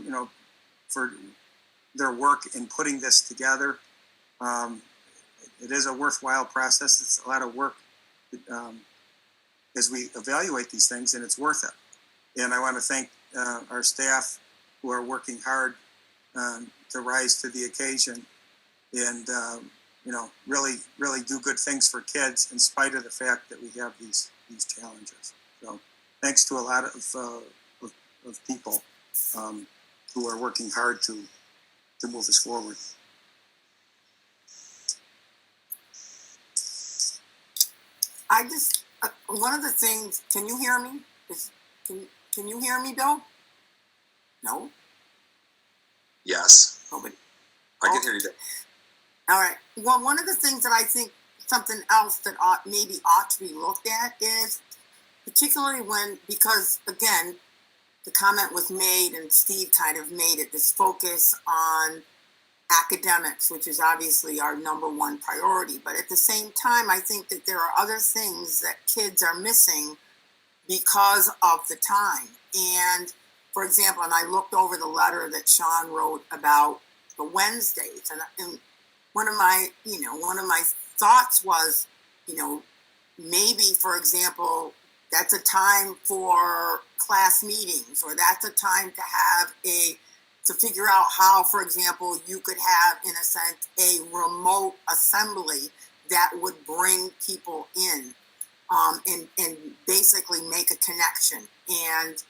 S1: their work in putting this together. It is a worthwhile process. It's a lot of work as we evaluate these things, and it's worth it. And I want to thank our staff who are working hard to rise to the occasion and really do good things for kids in spite of the fact that we have these challenges. So thanks to a lot of people who are working hard to move us forward.
S8: I just, one of the things, can you hear me? Can you hear me, Bill? No?
S2: Yes,
S8: Nobody.
S2: I can hear you.
S8: All right. Well, one of the things that I think something else that ought to be looked at is particularly because again, the comment was made and Steve kind of made it, this focus on academics, which is obviously our number one priority. But at the same time, I think that there are other things that kids are missing because of the time. And for example, and I looked over the letter that Sean wrote about the Wednesdays, and one of my thoughts was, maybe, for example, that's a time for class meetings, or that's a time to figure out how, for example, you could have, in a sense, a remote assembly that would bring people in. and basically make a connection and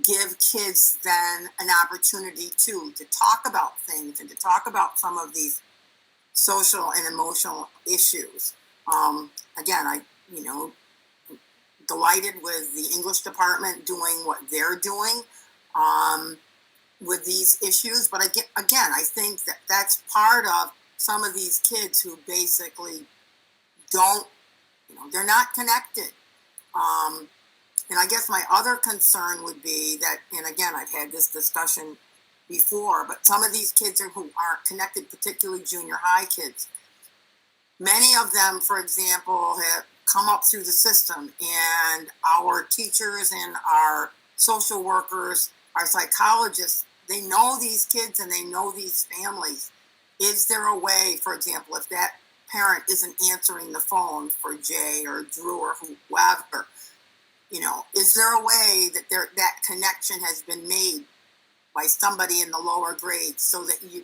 S8: give kids then an opportunity to talk about things and to talk about some of these social and emotional issues. Again, delighted with the English department doing what they're doing with these issues. But again, I think that that's part of some of these kids who basically don't, they're not connected. And I guess my other concern would be that, and again, I've had this discussion before, but some of these kids who aren't connected, particularly junior high kids, many of them, for example, have come up through the system, and our teachers and our social workers, our psychologists, they know these kids and they know these families. Is there a way, for example, if that parent isn't answering the phone for Jay or Drew or whoever, is there a way that that connection has been made by somebody in the lower grades so that you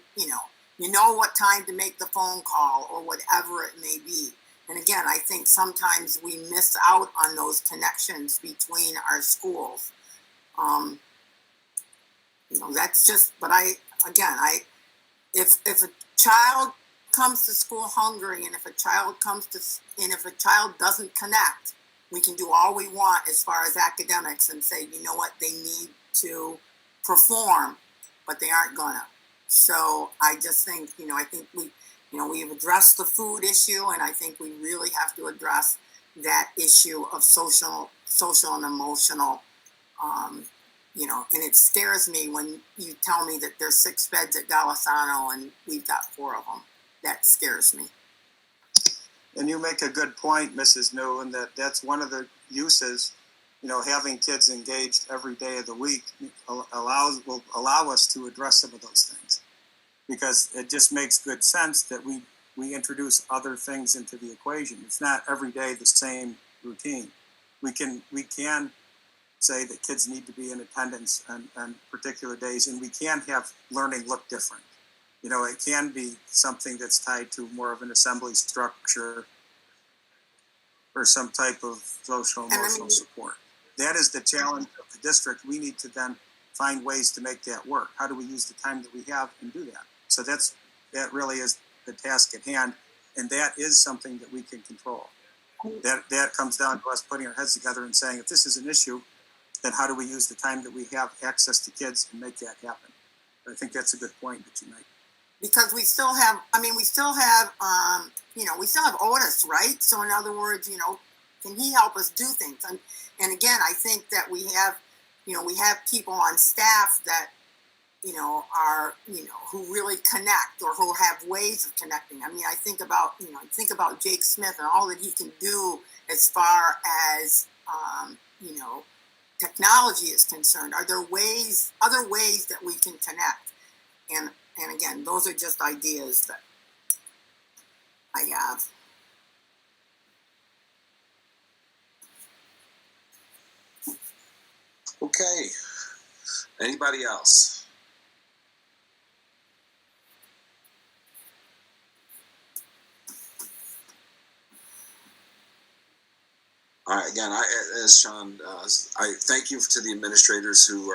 S8: know what time to make the phone call or whatever it may be? And again, I think sometimes we miss out on those connections between our schools. That's just, but if a child comes to school hungry, and if a child doesn't connect, we can do all we want as far as academics and say, you know what, they need to perform, but they aren't gonna. So I just think, I think we've addressed the food issue, and I think we really have to address that issue of social and emotional, and it scares me when you tell me that there's 6 beds at Golisano and we've got 4 of them. That scares me.
S1: And you make a good point, Mrs. New, and that's one of the uses, having kids engaged every day of the week will allow us to address some of those things, because it just makes good sense that we introduce other things into the equation. It's not every day the same routine. We can say that kids need to be in attendance on particular days, and we can have learning look different. It can be something that's tied to more of an assembly structure or some type of social emotional support. That is the challenge of the district. We need to then find ways to make that work. How do we use the time that we have and do that? So that really is the task at hand, and that is something that we can control. That comes down to us putting our heads together and saying, if this is an issue, then how do we use the time that we have access to kids and make that happen? I think that's a good point that you make.
S8: Because we still have Otis, right? So in other words, can he help us do things? And again, I think that we have people on staff that, are, who really connect or who have ways of connecting. I mean, I think about Jake Smith and all that he can do as far as, technology is concerned. Are there other ways that we can connect? And again, those are just ideas that I have.
S2: Okay. Anybody else? All right. Again, as Sean, I thank you to the administrators who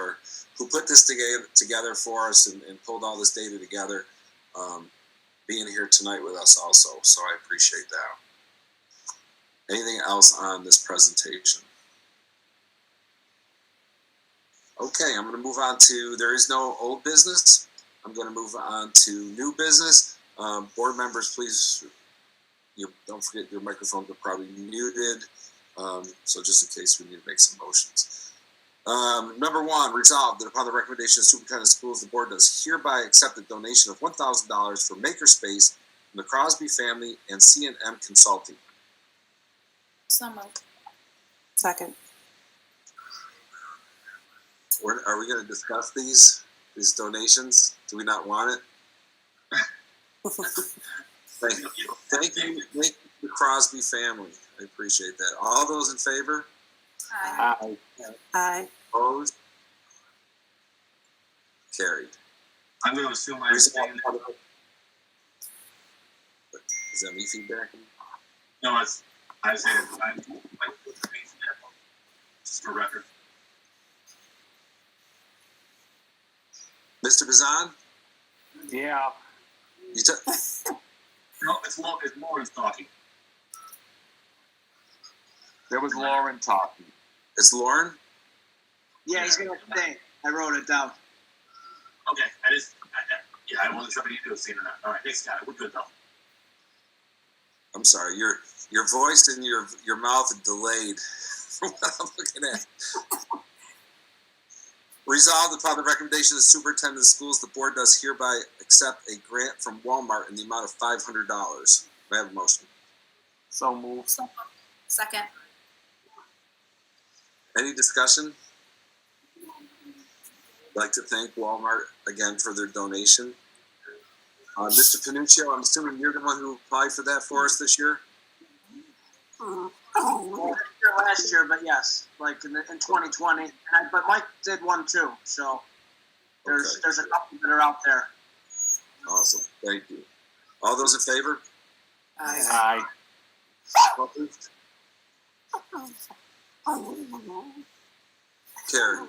S2: put this together for us and pulled all this data together, being here tonight with us also. So I appreciate that. Anything else on this presentation? Okay, I'm going to move on to, there is no old business. I'm going to move on to new business. Board members, please, don't forget your microphones are probably muted. So just in case we need to make some motions. Number 1, resolved that upon the recommendation of the superintendent of schools, the board does hereby accept a donation of $1,000 for Makerspace from the Crosby family and C&M Consulting.
S3: So moved. Second.
S2: Are we going to discuss these donations? Do we not want it? Thank you. Thank you, the Crosby family. I appreciate that. All those in favor?
S3: Aye. Aye.
S2: Opposed? Carried.
S6: I'm going to assume I understand.
S2: Is that me feedback?
S6: No, I said for record.
S2: Mr. Bazan?
S9: Yeah.
S2: You took,
S6: No, it's Lauren's talking.
S9: There was Lauren talking.
S2: it's Lauren?
S10: Yeah, he's gonna stay. I wrote it down.
S6: Okay, I wasn't sure if you knew it or not. All right, thanks, guy. We're good though.
S2: I'm sorry, your voice and your mouth are delayed from what I'm looking at. Resolved upon the recommendation of the superintendent of schools, the board does hereby accept a grant from Walmart in the amount of $500. May I have a motion?
S9: So moved.
S3: Second.
S2: Any discussion? I'd like to thank Walmart again for their donation. Mr. Panuccio, I'm assuming you're the one who applied for that for us this year?
S10: Well, last year, but yes, like in 2020. But Mike did one too, so there's a couple that are out there.
S2: Awesome, thank you. All those in favor?
S9: Aye.
S2: Opposed? Carried.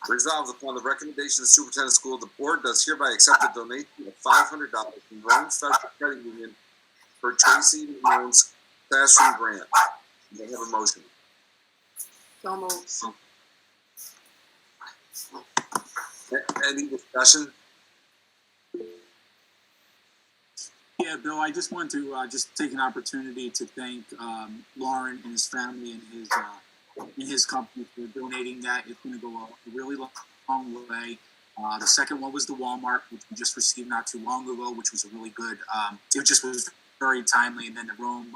S2: Resolved upon the recommendation of the superintendent of school, the board does hereby accept a donation of $500 from Rome Federal Credit Union for Tracy Malone's classroom grant. May I have a motion?
S8: So moved.
S2: Any discussion?
S6: Yeah, Bill, I just want to just take an opportunity to thank Lauren and his family and his company for donating that. It's going to go a really long way. The second one was the Walmart, which we just received not too long ago, which was a really good. It just was very timely. And then the Rome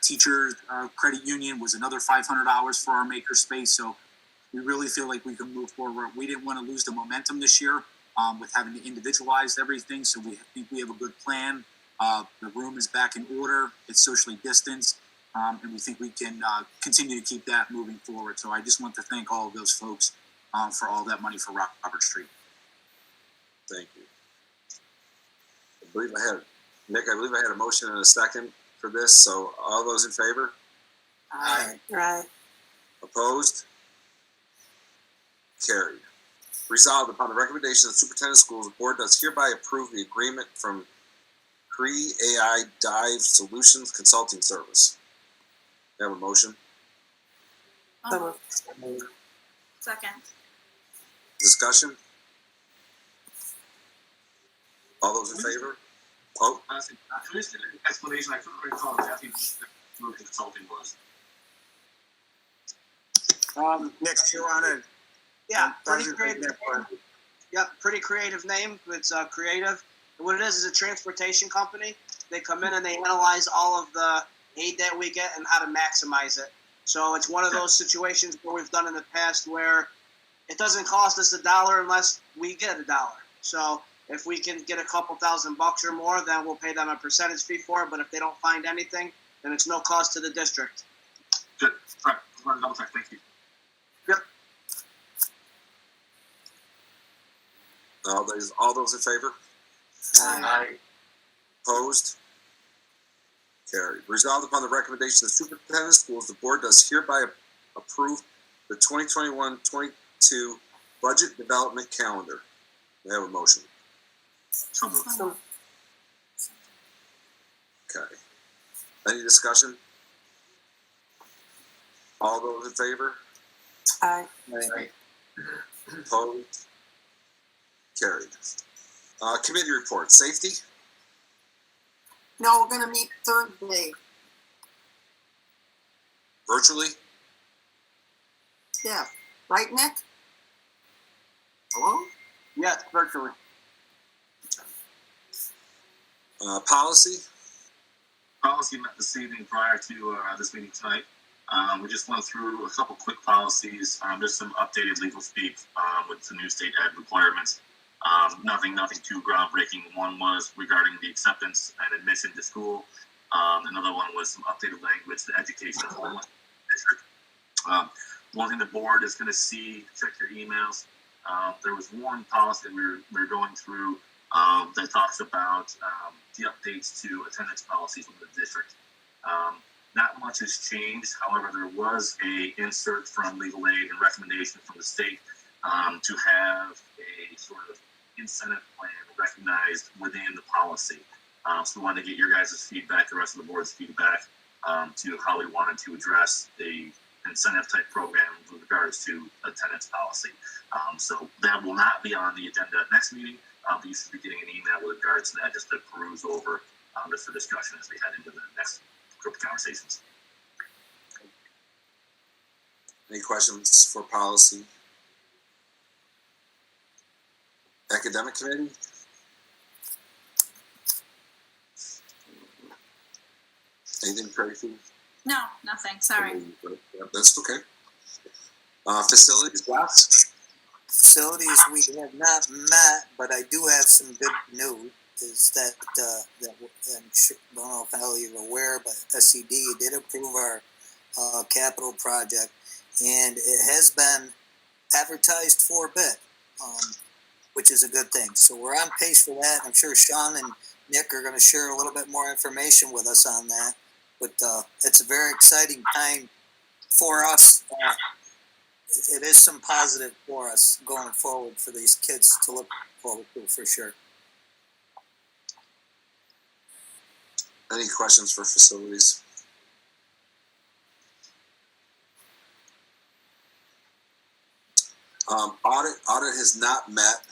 S6: Teachers Credit Union was another $500 for our makerspace. So we really feel like we can move forward. We didn't want to lose the momentum this year with having to individualize everything. So we think we have a good plan. The room is back in order. It's socially distanced. And we think we can continue to keep that moving forward. So I just want to thank all of those folks for all that money for Robert Street.
S2: Thank you. I believe I had a motion and a second for this. So all those in favor?
S8: Aye.
S3: Right.
S2: Opposed? Carried. Resolved upon the recommendation of the superintendent of schools, the board does hereby approve the agreement from Pre-AI Dive Solutions Consulting Service. May I have a motion?
S3: So moved. Second.
S2: Discussion? All those in favor? Oh,
S6: Honestly, for this explanation, I couldn't recall exactly what consulting was.
S1: Nick, you want to?
S10: Yeah, pretty creative. Yep, pretty creative name. It's creative. And what it is a transportation company. They come in and they analyze all of the aid that we get and how to maximize it. So it's one of those situations where we've done in the past where it doesn't cost us $1 unless we get $1. So if we can get a couple $1,000 or more, then we'll pay them a percentage fee for it. But if they don't find anything, then it's no cost to the district.
S6: Good. All right. I want to double check. Thank you.
S10: Yep.
S2: all those in favor?
S9: Aye.
S2: Opposed? Carried. Resolved upon the recommendation of the superintendent of schools, the board does hereby approve the 2021-22 budget development calendar. May I have a motion?
S6: So moved.
S3: So,
S2: Okay. Any discussion? All those in favor?
S3: aye.
S2: Opposed? Carried. Committee report. Safety?
S8: No, we're gonna meet Thursday.
S2: Virtually?
S8: Yeah, right, Nick? Hello?
S10: Yes, virtually.
S2: Policy?
S6: Policy met this evening prior to this meeting tonight. We just went through a couple quick policies. There's some updated legal speak with some new state ed requirements. Nothing too groundbreaking. One was regarding the acceptance and admission to school. Another one was some updated language, the education of the district. One thing the board is going to see, check your emails. There was one policy that we were going through
S11: that talks about the updates to attendance policies within the district. Not much has changed. However, there was a insert from legal aid and recommendation from the state to have a sort of incentive plan recognized within the policy. So we wanted to get your guys' feedback, the rest of the board's feedback, to how we wanted to address the incentive type program with regards to attendance policy. So that will not be on the agenda next meeting, but you should be getting an email with regards to that just to peruse over just for discussion as we head into the next group of conversations.
S2: Any questions for policy? Academic committee? Anything, Tracy?
S3: No, nothing, sorry.
S2: That's okay. Facilities, Ross?
S5: Facilities, we have not met, but I do have some good news. Is that I'm sure, don't know if all you're aware, but SED did approve our capital project, and it has been advertised for a bit, which is a good thing. So we're on pace for that. I'm sure Sean and Nick are going to share a little bit more information with us on that. But it's a very exciting time for us. It is some positive for us going forward for these kids to look forward to for sure.
S2: Any questions for facilities? Audit has not met.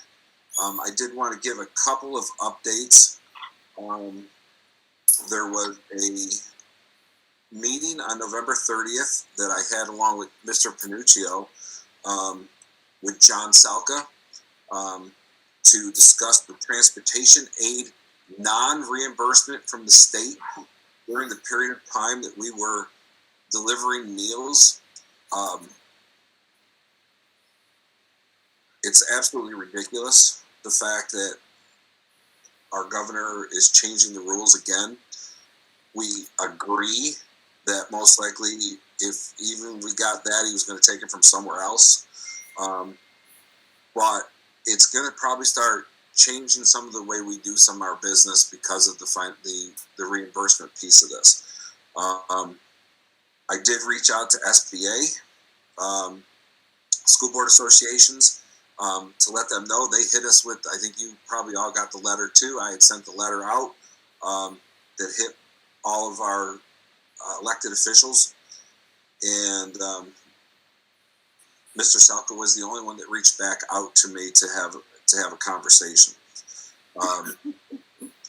S2: I did want to give a couple of updates. There was a meeting on November 30th that I had along with Mr. Panuccio with John Salka to discuss the transportation aid non-reimbursement from the state during the period of time that we were delivering meals. It's absolutely ridiculous, the fact that our governor is changing the rules again. We agree that most likely, if even we got that, he was going to take it from somewhere else. But it's going to probably start changing some of the way we do some of our business because of the reimbursement piece of this. I did reach out to SBA, school board associations, to let them know. They hit us with, I think you probably all got the letter too. I had sent the letter out that hit all of our elected officials, and Mr. Salka was the only one that reached back out to me to have a conversation.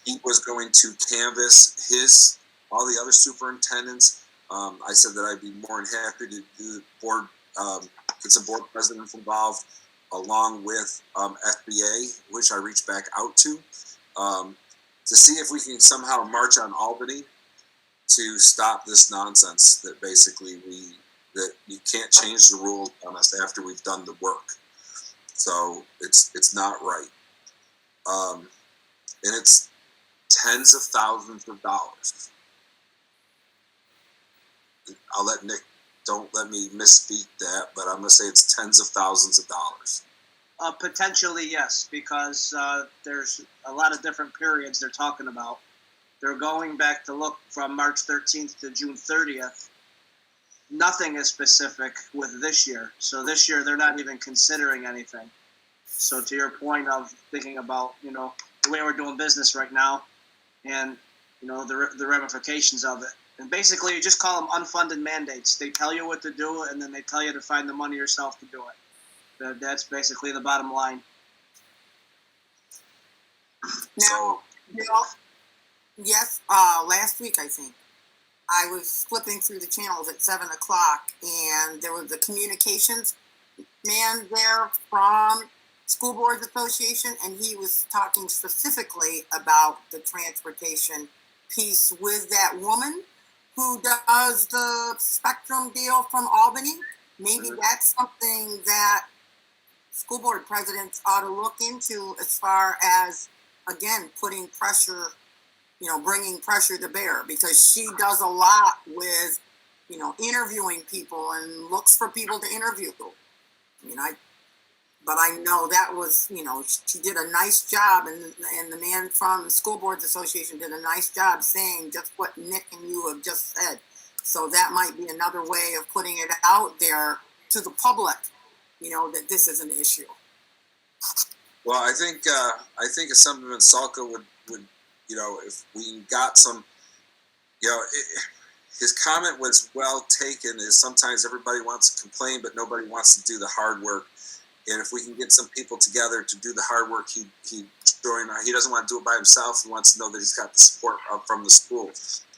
S2: He was going to canvass all the other superintendents. I said that I'd be more than happy to do the board, get some board presidents involved, along with FBA, which I reached back out to see if we can somehow march on Albany to stop this nonsense that basically that you can't change the rules on us after we've done the work. So it's not right. And it's tens of thousands of dollars. I'll let Nick, don't let me misspeak that, but I'm going to say it's tens of thousands of dollars.
S10: Potentially, yes, because there's a lot of different periods they're talking about. They're going back to look from March 13th to June 30th. Nothing is specific with this year. So this year, they're not even considering anything. So to your point of thinking about, the way we're doing business right now and, the ramifications of it. And basically, you just call them unfunded mandates. They tell you what to do, and then they tell you to find the money yourself to do it. That's basically the bottom line.
S8: Now, yes, last week, I think, I was flipping through the channels at 7 o'clock, and there was a communications man there from School Boards Association, and he was talking specifically about the transportation piece with that woman who does the Spectrum deal from Albany. Maybe that's something that school board presidents ought to look into as far as, again, putting pressure, bringing pressure to bear, because she does a lot with, interviewing people and looks for people to interview. but I know that was, she did a nice job, and the man from the School Boards Association did a nice job saying just what Nick and you have just said. So that might be another way of putting it out there to the public, that this is an issue.
S2: Well, I think Assemblyman Salka would, if we got some, his comment was well taken. Is sometimes everybody wants to complain, but nobody wants to do the hard work. And if we can get some people together to do the hard work, he join. He doesn't want to do it by himself. He wants to know that he's got the support from the school.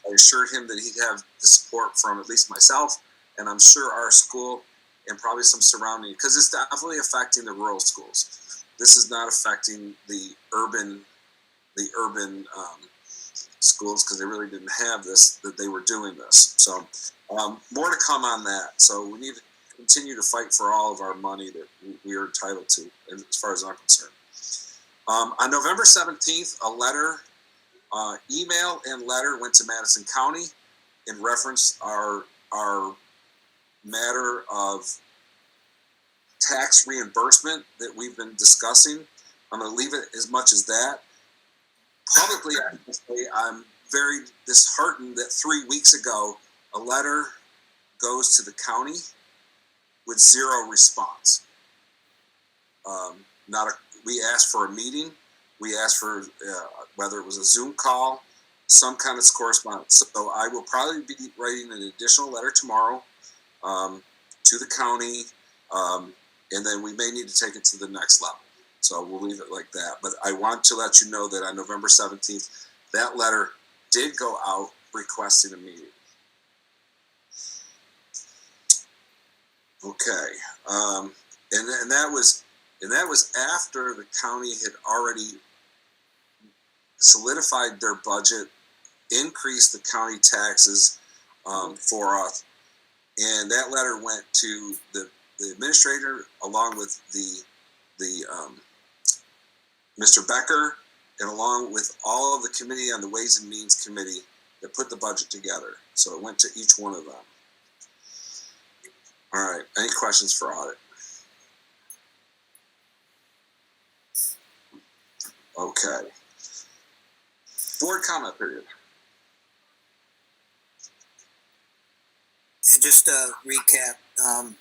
S2: I assured him that he'd have the support from at least myself, and I'm sure our school and probably some surrounding, because it's definitely affecting the rural schools. This is not affecting the urban schools, because they really didn't have this, that they were doing this. So more to come on that. So we need to continue to fight for all of our money that we are entitled to, as far as I'm concerned. On November 17th, a letter, email and letter went to Madison County in reference our matter of tax reimbursement that we've been discussing. I'm going to leave it as much as that. Publicly, I can say I'm very disheartened that 3 weeks ago, a letter goes to the county with zero response. We asked for a meeting. We asked for whether it was a Zoom call, some kind of correspondence. So I will probably be writing an additional letter tomorrow to the county, and then we may need to take it to the next level. So we'll leave it like that. But I want to let you know that on November 17th, that letter did go out requesting a meeting. Okay, and that was after the county had already solidified their budget, increased the county taxes for us, and that letter went to the administrator along with the Mr. Becker, and along with all of the committee on the Ways and Means Committee that put the budget together. So it went to each one of them. All right, any questions for audit? Okay. Board comment period.
S5: Just a recap, I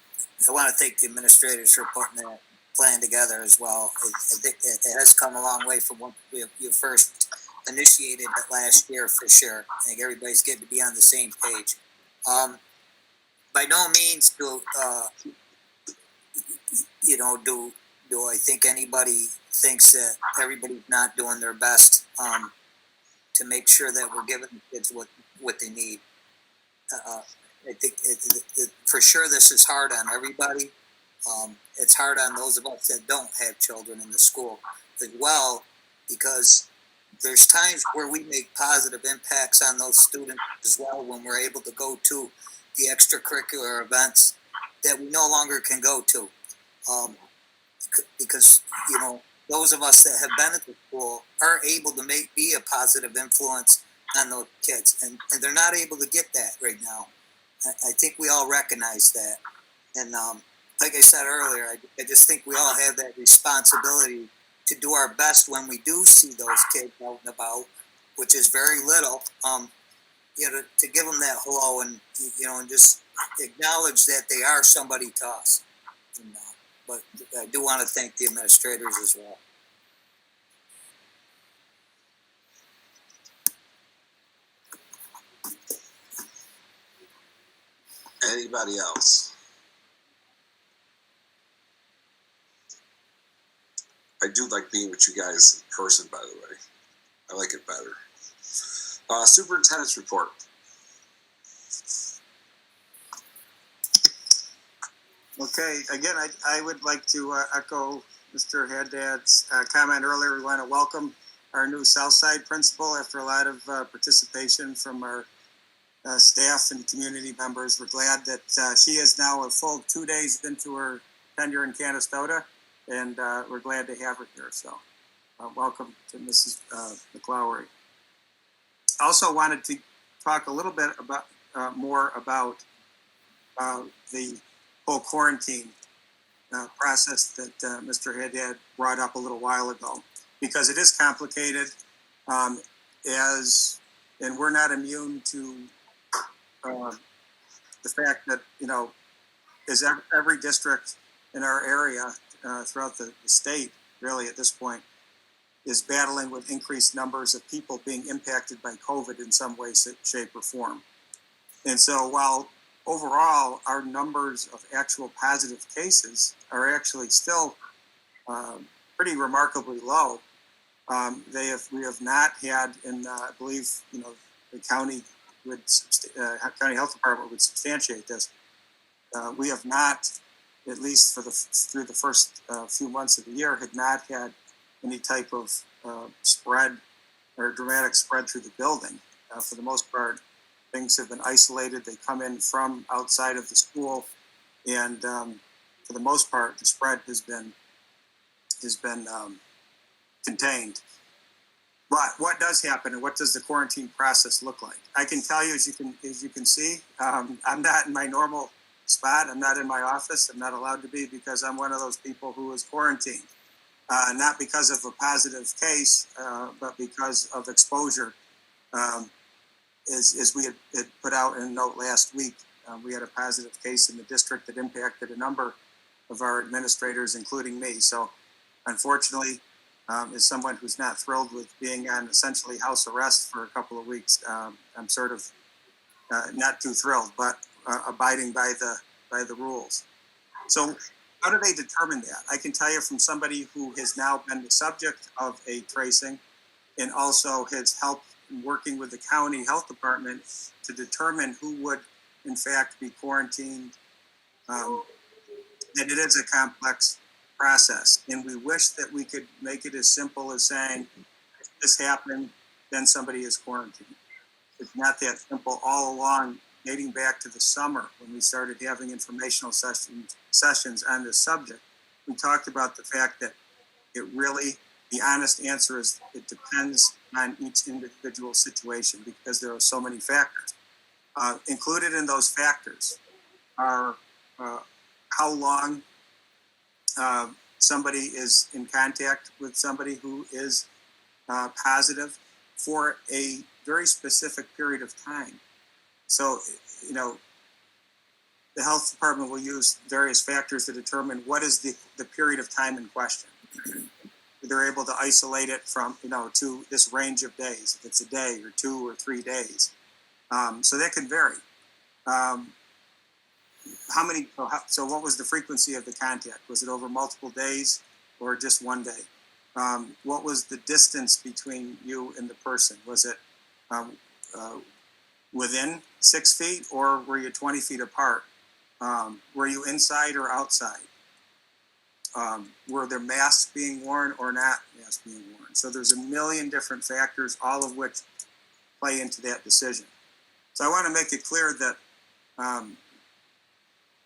S5: want to thank the administrators for putting that plan together as well. I think it has come a long way from when you first initiated it last year, for sure. I think everybody's getting to be on the same page. By no means do I think anybody thinks that everybody's not doing their best to make sure that we're giving the kids what they need. I think for sure this is hard on everybody. It's hard on those of us that don't have children in the school as well, because there's times where we make positive impacts on those students as well when we're able to go to the extracurricular events that we no longer can go to. Because, those of us that have been at the school are able to be a positive influence on those kids, and they're not able to get that right now. I think we all recognize that. And like I said earlier, I just think we all have that responsibility to do our best when we do see those kids out and about, which is very little, to give them that hello and, and just acknowledge that they are somebody to us. And, but I do want to thank the administrators as well.
S2: Anybody else? I do like being with you guys in person, by the way. I like it better. Superintendent's report.
S1: Okay, again, I would like to echo Mr. Haddad's comment earlier. We want to welcome our new Southside principal after a lot of participation from our staff and community members. We're glad that she is now a full 2 days into her tenure in Canastota, and we're glad to have her here. So welcome to Mrs. McLowery. Also wanted to talk a little bit about more about the whole quarantine process that Mr. Haddad brought up a little while ago, because it is complicated, and we're not immune to the fact that, is every district in our area throughout the state, really at this point, is battling with increased numbers of people being impacted by COVID in some way, shape, or form. And so while overall our numbers of actual positive cases are actually still pretty remarkably low, we have not had, and I believe the county county health department would substantiate this. We have not, at least through the first few months of the year, had not had any type of spread or dramatic spread through the building. For the most part, things have been isolated. They come in from outside of the school, and for the most part, the spread has been contained. But what does happen, and what does the quarantine process look like? I can tell you, as you can see, I'm not in my normal spot. I'm not in my office. I'm not allowed to be, because I'm one of those people who is quarantined. Not because of a positive case, but because of exposure. As we had put out in a note last week, we had a positive case in the district that impacted a number of our administrators, including me. So unfortunately, as someone who's not thrilled with being on essentially house arrest for a couple of weeks, I'm sort of not too thrilled, but abiding by the rules. So how do they determine that? I can tell you from somebody who has now been the subject of a tracing and also has helped in working with the county health department to determine who would in fact be quarantined, that it is a complex process. And we wish that we could make it as simple as saying, if this happened, then somebody is quarantined. It's not that simple. All along, dating back to the summer when we started having informational sessions on this subject, we talked about the fact that the honest answer is it depends on each individual situation, because there are so many factors. Included in those factors are how long somebody is in contact with somebody who is positive for a very specific period of time. So, the health department will use various factors to determine what is the period of time in question. They're able to isolate it from, to this range of days, if it's a day or 2 or 3 days. So that can vary. So what was the frequency of the contact? Was it over multiple days or just one day? What was the distance between you and the person? Was it within 6 feet, or were you 20 feet apart? Were you inside or outside? Were there masks being worn or not masks being worn? So there's a million different factors, all of which play into that decision. So I want to make it clear that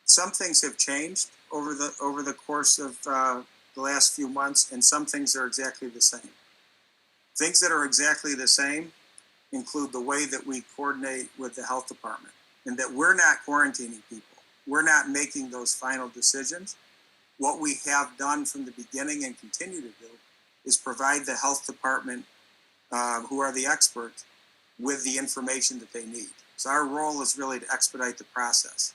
S1: some things have changed over the course of the last few months, and some things are exactly the same. Things that are exactly the same include the way that we coordinate with the health department, and that we're not quarantining people. We're not making those final decisions. What we have done from the beginning and continue to do is provide the health department, who are the experts, with the information that they need. So our role is really to expedite the process.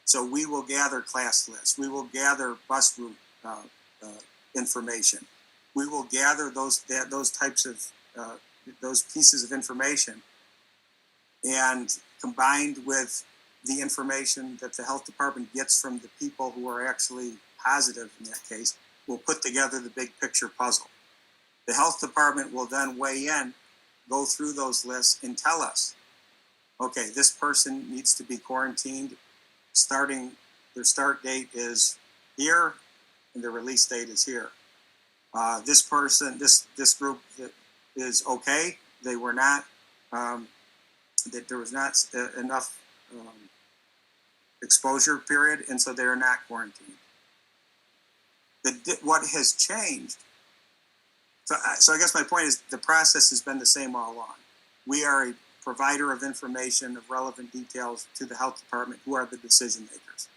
S1: So we will gather class lists. We will gather bus route information. We will gather those types of those pieces of information, and combined with the information that the health department gets from the people who are actually positive in that case, we'll put together the big picture puzzle. The health department will then weigh in, go through those lists, and tell us, okay, this person needs to be quarantined. Their start date is here, and their release date is here. This person, this group is okay. They were not. That there was not enough exposure period, and so they are not quarantined. What has changed? So I guess my point is the process has been the same all along. We are a provider of information of relevant details to the health department, who are the decision makers.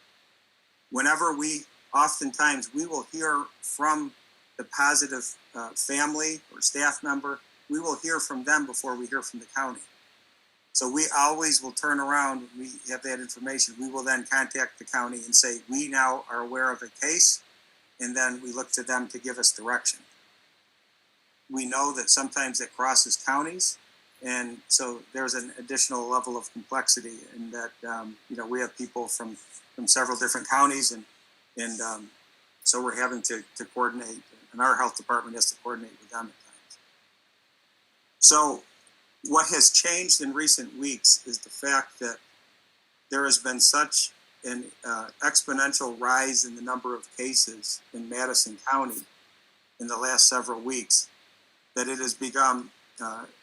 S1: Whenever we oftentimes we will hear from the positive family or staff member. We will hear from them before we hear from the county. So we always will turn around when we have that information. We will then contact the county and say, we now are aware of a case, and then we look to them to give us direction. We know that sometimes it crosses counties, and so there's an additional level of complexity in that, we have people from several different counties, and so we're having to coordinate, and our health department has to coordinate with them at times. So what has changed in recent weeks is the fact that there has been such an exponential rise in the number of cases in Madison County in the last several weeks that it has become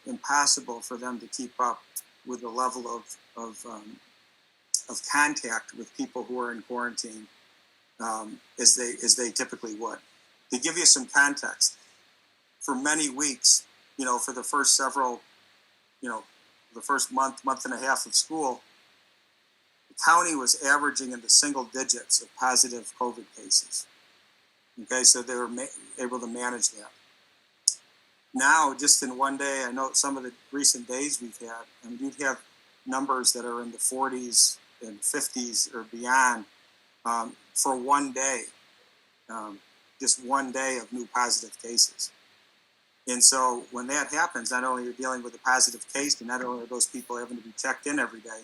S1: impossible for them to keep up with the level of contact with people who are in quarantine as they typically would. To give you some context, for many weeks, for the first several, the first month and a half of school, the county was averaging in the single digits of positive COVID cases. Okay, so they were able to manage that. Now, just in one day, I know some of the recent days we've had, and you'd have numbers that are in the 40s and 50s or beyond for one day, just one day of new positive cases. And so when that happens, not only are you dealing with a positive case, and not only are those people having to be checked in every day,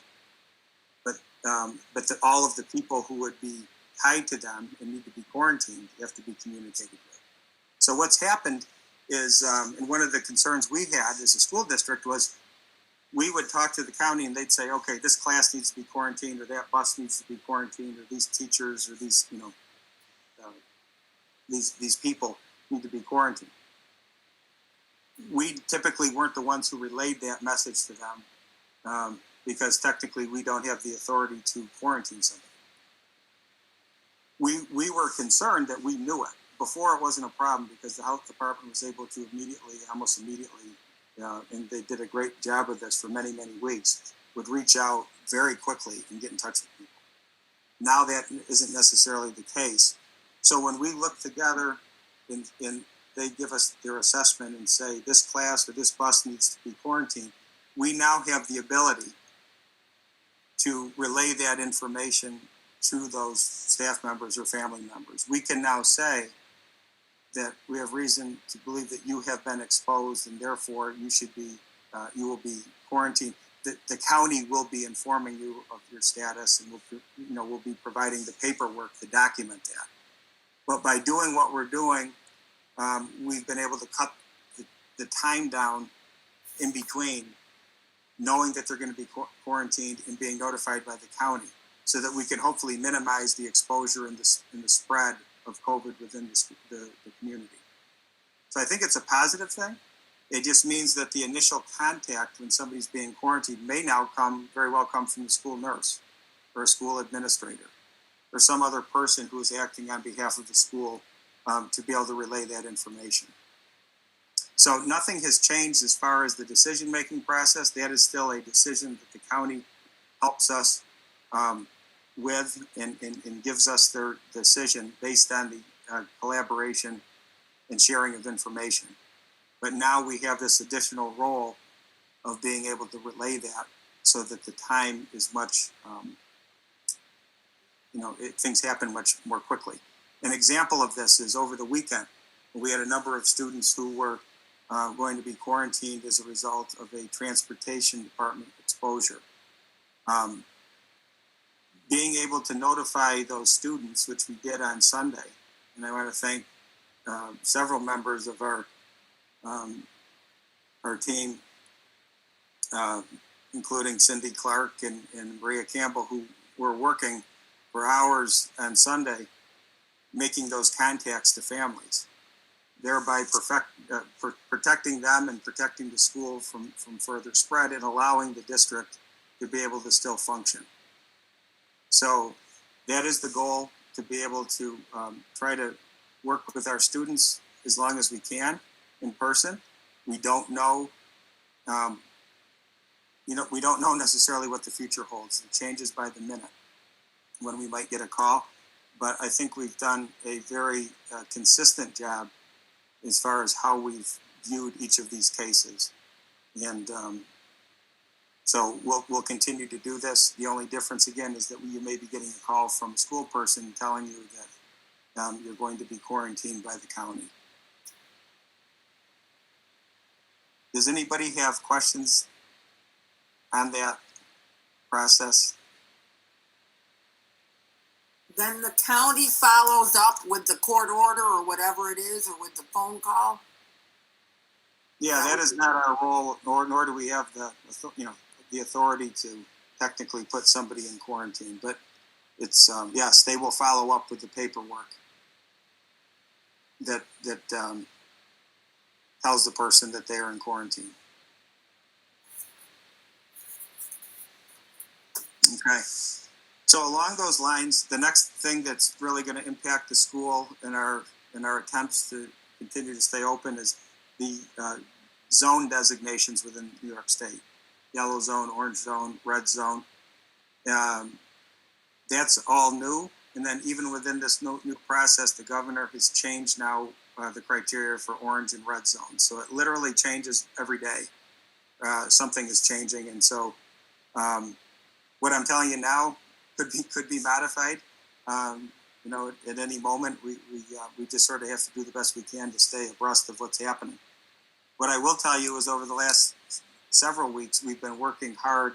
S1: but all of the people who would be tied to them and need to be quarantined have to be communicated with. So what's happened is, and one of the concerns we had as a school district was we would talk to the county and they'd say, okay, this class needs to be quarantined, or that bus needs to be quarantined, or these teachers or these, these people need to be quarantined. We typically weren't the ones who relayed that message to them because technically we don't have the authority to quarantine somebody. We were concerned that we knew it. Before, it wasn't a problem because the health department was able to almost immediately, and they did a great job of this for many, many weeks, would reach out very quickly and get in touch with people. Now that isn't necessarily the case. So when we look together and they give us their assessment and say this class or this bus needs to be quarantined, we now have the ability to relay that information to those staff members or family members. We can now say that we have reason to believe that you have been exposed and therefore you will be quarantined. The county will be informing you of your status and will be providing the paperwork to document that. But by doing what we're doing, we've been able to cut the time down in between knowing that they're going to be quarantined and being notified by the county, so that we can hopefully minimize the exposure and the spread of COVID within the community. So I think it's a positive thing. It just means that the initial contact when somebody's being quarantined may now very well come from the school nurse or a school administrator or some other person who is acting on behalf of the school to be able to relay that information. So nothing has changed as far as the decision-making process. That is still a decision that the county helps us with and gives us their decision based on the collaboration and sharing of information. But now we have this additional role of being able to relay that so that the time is much, things happen much more quickly. An example of this is over the weekend, we had a number of students who were going to be quarantined as a result of a transportation department exposure. Being able to notify those students, which we did on Sunday, and I want to thank several members of our team, including Cindy Clark and Maria Campbell, who were working for hours on Sunday, making those contacts to families, thereby protecting them and protecting the school from further spread and allowing the district to be able to still function. So that is the goal, to be able to try to work with our students as long as we can in person. We don't know, we don't know necessarily what the future holds. It changes by the minute when we might get a call. but I think we've done a very consistent job as far as how we've viewed each of these cases. And so we'll continue to do this. The only difference, again, is that you may be getting a call from a school person telling you that you're going to be quarantined by the county. Does anybody have questions on that process?
S8: Then the county follows up with the court order or whatever it is, or with the phone call?
S1: Yeah, that is not our role, nor do we have the authority to technically put somebody in quarantine. But it's yes, they will follow up with the paperwork that tells the person that they are in quarantine. Okay. So along those lines, the next thing that's really going to impact the school in our attempts to continue to stay open is the zone designations within New York State. Yellow zone, orange zone, red zone. That's all new. And then even within this new process, the governor has changed now the criteria for orange and red zones. So it literally changes every day. Something is changing. And so what I'm telling you now could be modified. At any moment, we just sort of have to do the best we can to stay abreast of what's happening. What I will tell you is over the last several weeks, we've been working hard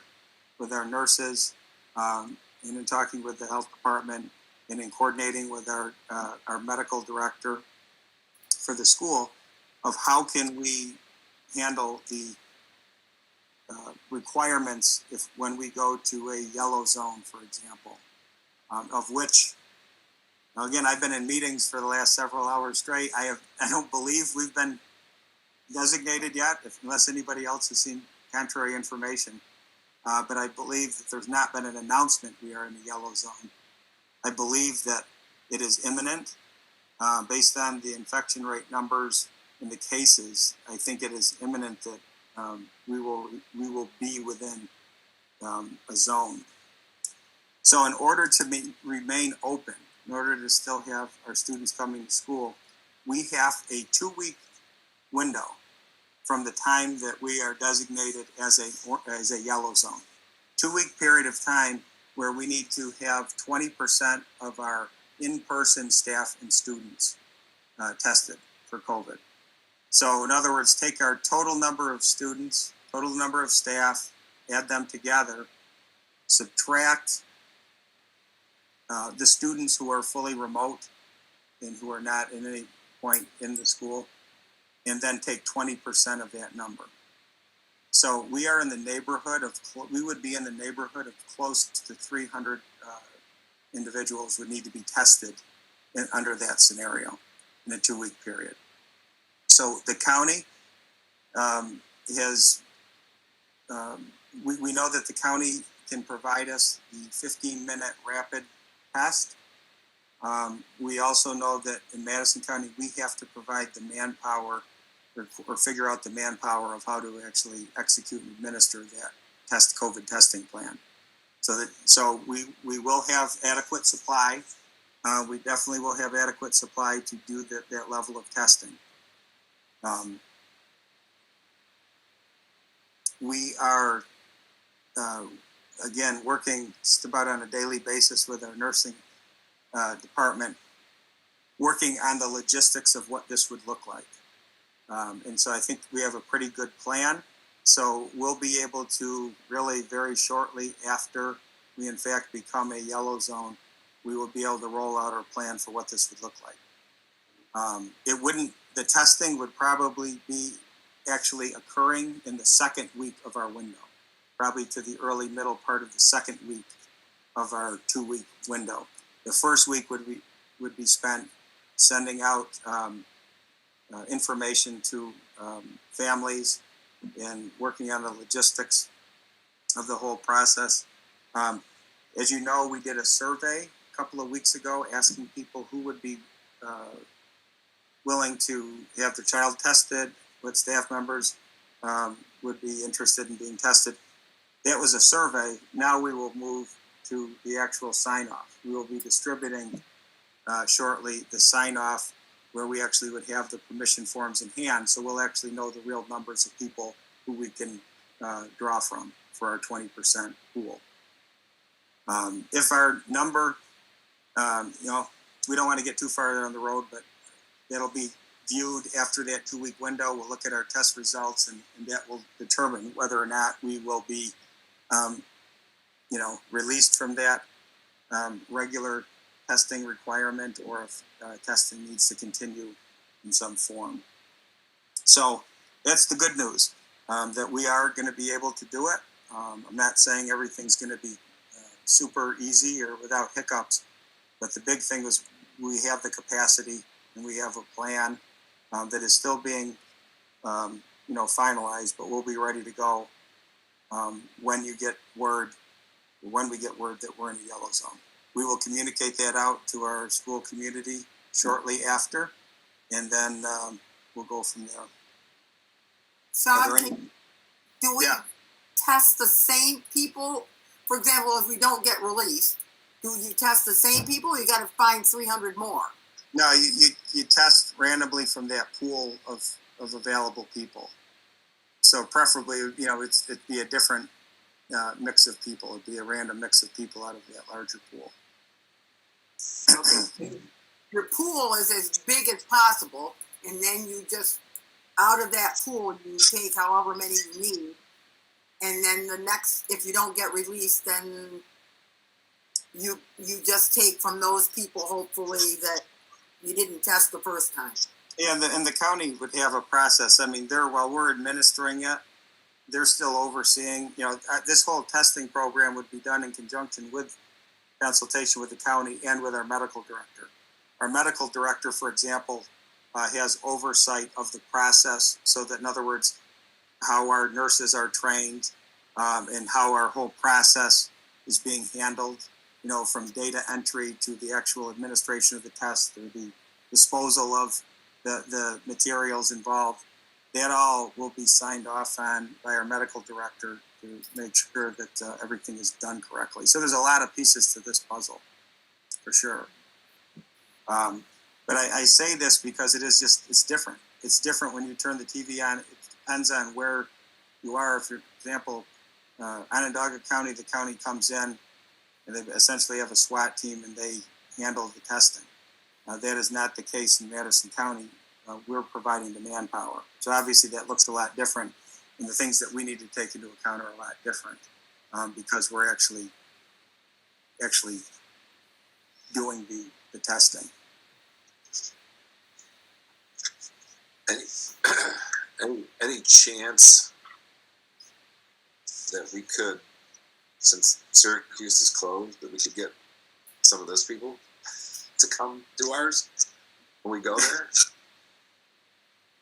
S1: with our nurses and in talking with the health department and in coordinating with our medical director for the school of how can we handle the requirements when we go to a yellow zone, for example, of which, now again, I've been in meetings for the last several hours straight. I don't believe we've been designated yet, unless anybody else has seen contrary information. But I believe that there's not been an announcement we are in the yellow zone. I believe that it is imminent based on the infection rate numbers and the cases. I think it is imminent that we will be within a zone. So in order to remain open, in order to still have our students coming to school, we have a 2-week window from the time that we are designated as a yellow zone. 2-week period of time where we need to have 20% of our in-person staff and students tested for COVID. So in other words, take our total number of students, total number of staff, add them together, subtract the students who are fully remote and who are not at any point in the school, and then take 20% of that number. So we are in the neighborhood of, we would be in the neighborhood of close to 300 individuals would need to be tested under that scenario in a 2-week period. So the county has, we know that the county can provide us the 15-minute rapid test. We also know that in Madison County, we have to provide the manpower or figure out the manpower of how to actually execute and administer that COVID testing plan. So we will have adequate supply. We definitely will have adequate supply to do that level of testing. We are, again, working just about on a daily basis with our nursing department, working on the logistics of what this would look like. And so I think we have a pretty good plan. So we'll be able to really very shortly after we in fact become a yellow zone, we will be able to roll out our plan for what this would look like. The testing would probably be actually occurring in the second week of our window, probably to the early middle part of the second week of our 2-week window. The first week would be spent sending out information to families and working on the logistics of the whole process. As you know, we did a survey a couple of weeks ago asking people who would be willing to have their child tested, what staff members would be interested in being tested. That was a survey. Now we will move to the actual sign-off. We will be distributing shortly the sign off where we actually would have the permission forms in hand. So we'll actually know the real numbers of people who we can draw from for our 20% pool. If our number, we don't want to get too far down the road, but that'll be viewed after that 2-week window. We'll look at our test results and that will determine whether or not we will be, released from that regular testing requirement or if testing needs to continue in some form. So that's the good news, that we are going to be able to do it. I'm not saying everything's going to be super easy or without hiccups, but the big thing is we have the capacity and we have a plan that is still being, finalized, but we'll be ready to go when we get word that we're in a yellow zone. We will communicate that out to our school community shortly after, and then we'll go from there.
S8: Sean, do we test the same people? For example, if we don't get released, do you test the same people or you got to find 300 more?
S1: No, you test randomly from that pool of available people. So preferably, it'd be a different mix of people. It'd be a random mix of people out of that larger pool.
S8: Okay. Your pool is as big as possible, and then you just, out of that pool, you take however many you need. And then the next, if you don't get released, then you just take from those people, hopefully, that you didn't test the first time.
S1: Yeah, and the county would have a process. I mean, while we're administering it, they're still overseeing, this whole testing program would be done in conjunction with consultation with the county and with our medical director. Our medical director, for example, has oversight of the process, so that, in other words, how our nurses are trained and how our whole process is being handled, from data entry to the actual administration of the test, or the disposal of the materials involved. That all will be signed off on by our medical director to make sure that everything is done correctly. So there's a lot of pieces to this puzzle, for sure. But I say this because it's different. It's different when you turn the TV on. It depends on where you are. If, for example, Onondaga County, the county comes in and they essentially have a SWAT team and they handle the testing. That is not the case in Madison County. We're providing the manpower. So obviously that looks a lot different, and the things that we need to take into account are a lot different because we're actually doing the testing.
S2: Any chance that we could, since Syracuse is closed, that we could get some of those people to come do ours when we go there?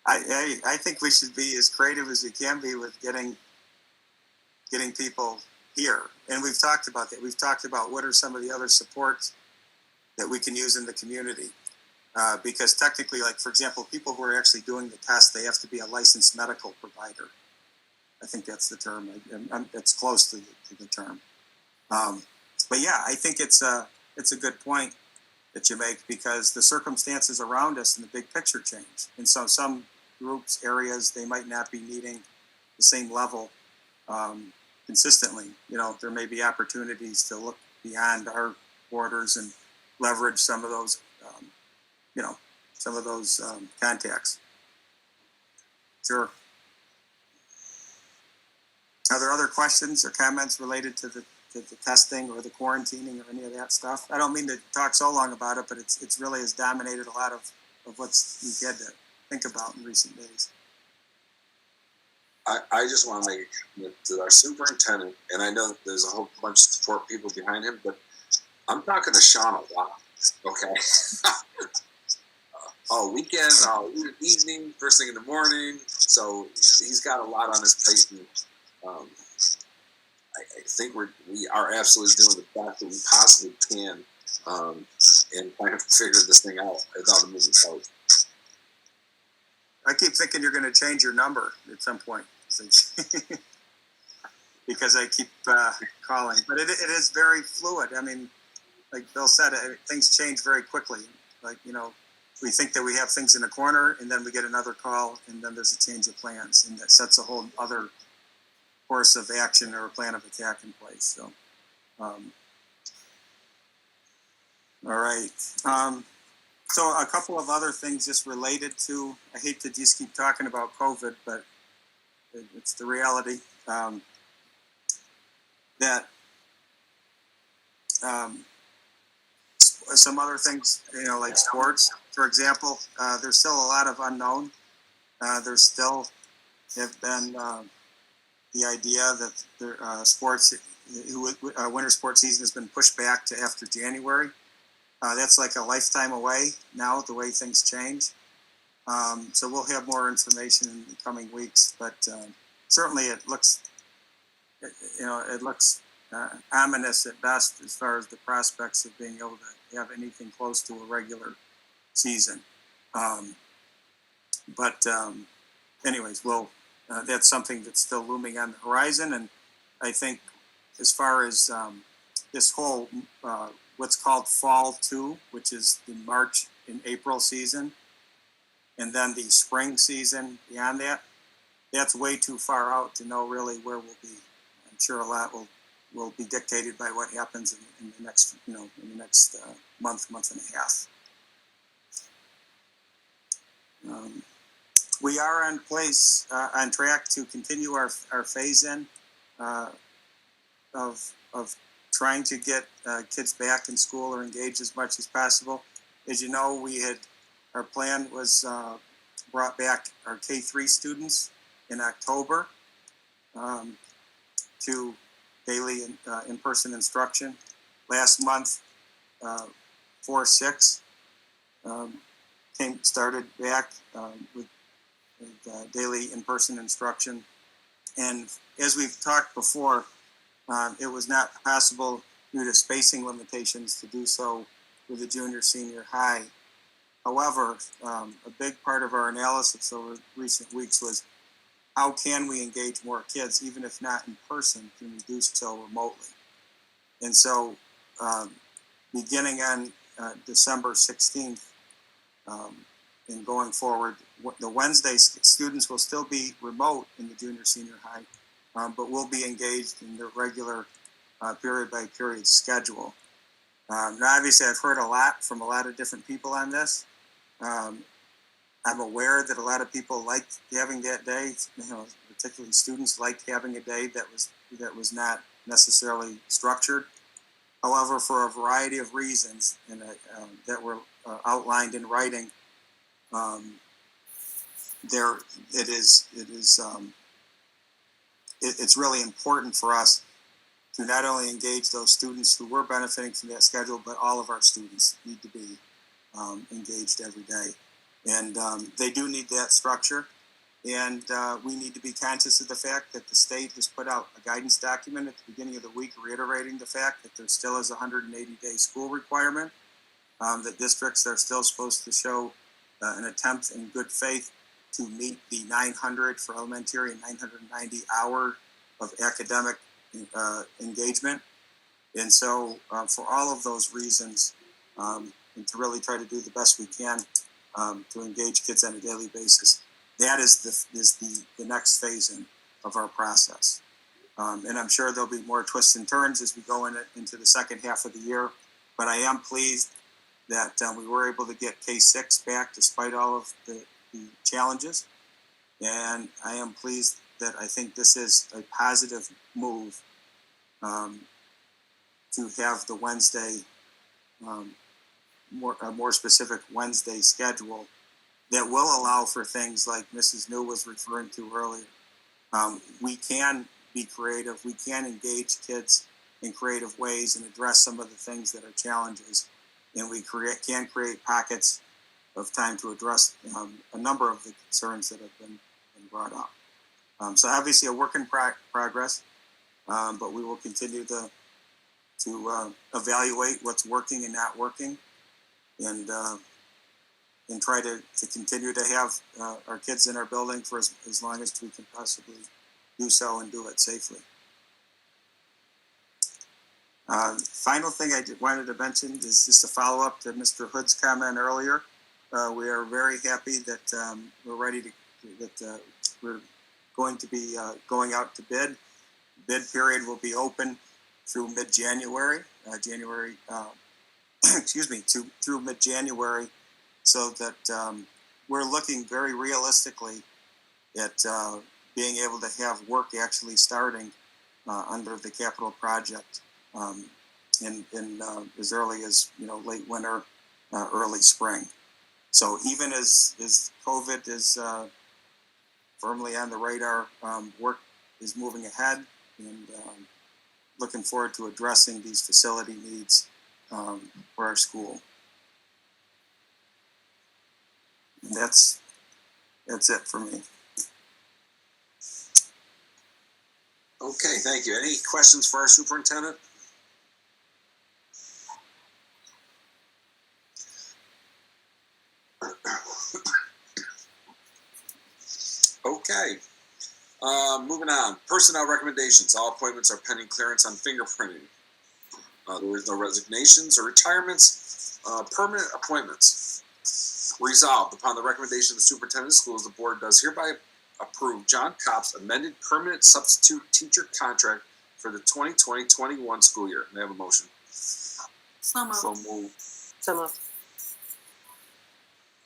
S1: I think we should be as creative as we can be with getting people here. And we've talked about that. We've talked about what are some of the other supports that we can use in the community. Because technically, like, for example, people who are actually doing the test, they have to be a licensed medical provider. I think that's the term. It's close to the term. But yeah, I think it's a good point that you make, because the circumstances around us in the big picture change. And so some groups, areas, they might not be needing the same level consistently. There may be opportunities to look beyond our borders and leverage some of those, contacts. Sure. Are there other questions or comments related to the testing or the quarantining or any of that stuff? I don't mean to talk so long about it, but it's really has dominated a lot of what's we've had to think about in recent days.
S2: I just want to make a comment to our superintendent, and I know that there's a whole bunch of support people behind him, but I'm talking to Sean a lot, okay? All weekend, all evening, first thing in the morning, so he's got a lot on his plate, and I think we are absolutely doing the best that we possibly can, and trying to figure this thing out without a moving parts.
S1: I keep thinking you're going to change your number at some point because I keep calling, but it is very fluid. I mean, like Bill said, things change very quickly. Like, we think that we have things in a corner, and then we get another call, and then there's a change of plans, and that sets a whole other course of action or a plan of attack in place. So, all right. So a couple of other things just related to, I hate to just keep talking about COVID, but it's the reality. That some other things, like sports, for example, there's still a lot of unknown. There's still have been the idea that the sports, winter sports season has been pushed back to after January. That's like a lifetime away now, the way things change. So we'll have more information in the coming weeks, but certainly it looks ominous at best as far as the prospects of being able to have anything close to a regular season. Anyways, that's something that's still looming on the horizon. And I think as far as this whole what's called Fall 2, which is the March and April season, and then the spring season beyond that, that's way too far out to know really where we'll be. I'm sure a lot will be dictated by what happens in the next, month and a half. We are on track to continue our phase-in of trying to get kids back in school or engaged as much as possible. As you know, our plan was brought back our K-3 students in October to daily in-person instruction. Last month, 4-6 started back with daily in-person instruction. And as we've talked before, it was not possible due to spacing limitations to do so with the junior senior high. However, a big part of our analysis over recent weeks was how can we engage more kids, even if not in person, can we do so remotely? And so beginning on December 16th and going forward, the Wednesday students will still be remote in the junior senior high, but will be engaged in the regular period by period schedule. Now, obviously, I've heard a lot from a lot of different people on this. I'm aware that a lot of people liked having that day, particularly students liked having a day that was not necessarily structured. However, for a variety of reasons and that were outlined in writing, it's really important for us to not only engage those students who were benefiting from that schedule, but all of our students need to be engaged every day. And they do need that structure. And we need to be conscious of the fact that the state has put out a guidance document at the beginning of the week reiterating the fact that there still is a 180-day school requirement, that districts are still supposed to show an attempt in good faith to meet the 900 for elementary and 990 hour of academic engagement. And so for all of those reasons, and to really try to do the best we can to engage kids on a daily basis, that is the next phase of our process. And I'm sure there'll be more twists and turns as we go into the second half of the year, but I am pleased that we were able to get K-6 back despite all of the challenges. And I am pleased that I think this is a positive move to have the Wednesday, a more specific Wednesday schedule that will allow for things like Mrs. New was referring to earlier. We can be creative. We can engage kids in creative ways and address some of the things that are challenges. And we can create pockets of time to address a number of the concerns that have been brought up. So obviously a work in progress, but we will continue to evaluate what's working and not working, and try to continue to have our kids in our building for as long as we can possibly do so and do it safely. Final thing wanted to mention is just a follow up to Mr. Hood's comment earlier. We are very happy that we're ready to we're going to be going out to bid. Bid period will be open through mid-January, through mid-January, so that we're looking very realistically at being able to have work actually starting under the capital project in as early as late winter, early spring. So even as COVID is firmly on the radar, work is moving ahead, and looking forward to addressing these facility needs for our school. And that's it for me.
S2: Okay, thank you. Any questions for our superintendent? Okay. Moving on. Personnel recommendations. All appointments are pending clearance on fingerprinting. There was no resignations or retirements. Permanent appointments. Resolved upon the recommendation of the superintendent of schools, the board does hereby approve John Kopp's amended permanent substitute teacher contract for the 2020-21 school year. May I have a motion?
S3: So moved.
S9: So moved.
S8: So moved.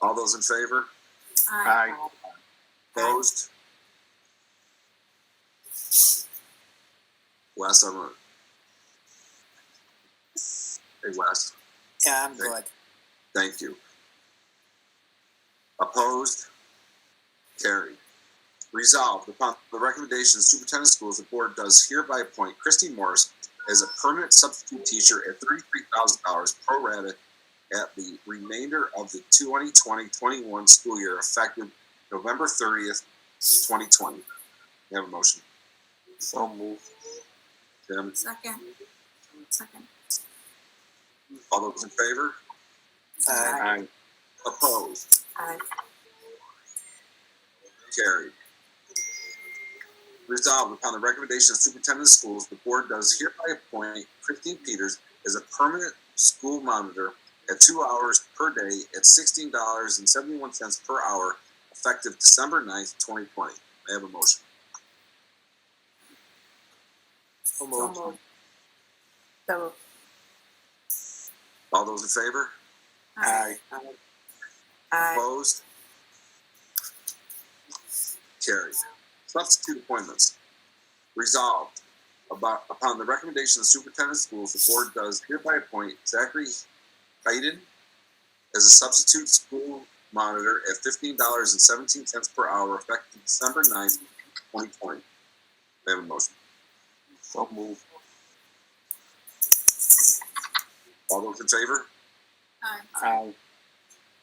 S2: All those in favor?
S3: Aye.
S2: Opposed? Wes, Hey, Wes.
S5: Yeah, I'm good.
S2: Thank you. Opposed? Carried. Resolved upon the recommendation of the superintendent of schools, the board does hereby appoint Christine Morris as a permanent substitute teacher at $33,000 pro rata at the remainder of the 2020-21 school year, effective November 30th, 2020. May I have a motion?
S9: So moved.
S2: Tim,
S3: Second.
S2: all those in favor?
S9: Aye.
S2: Opposed?
S8: Aye.
S2: Carried. Resolved upon the recommendation of the superintendent of schools, the board does hereby appoint Christine Peters as a permanent school monitor at 2 hours per day at $16.71 per hour, effective December 9th, 2020. May I have a motion?
S5: So moved.
S8: So moved.
S2: All those in favor?
S3: Aye.
S8: Aye.
S2: Opposed? Carried. Substitute appointments. Resolved upon the recommendation of the superintendent of schools, the board does hereby appoint Zachary Hayden as a substitute school monitor at $15.17 per hour, effective December 9th, 2020. May I have a motion?
S9: So moved.
S2: All those in favor?
S3: Aye.
S9: Aye.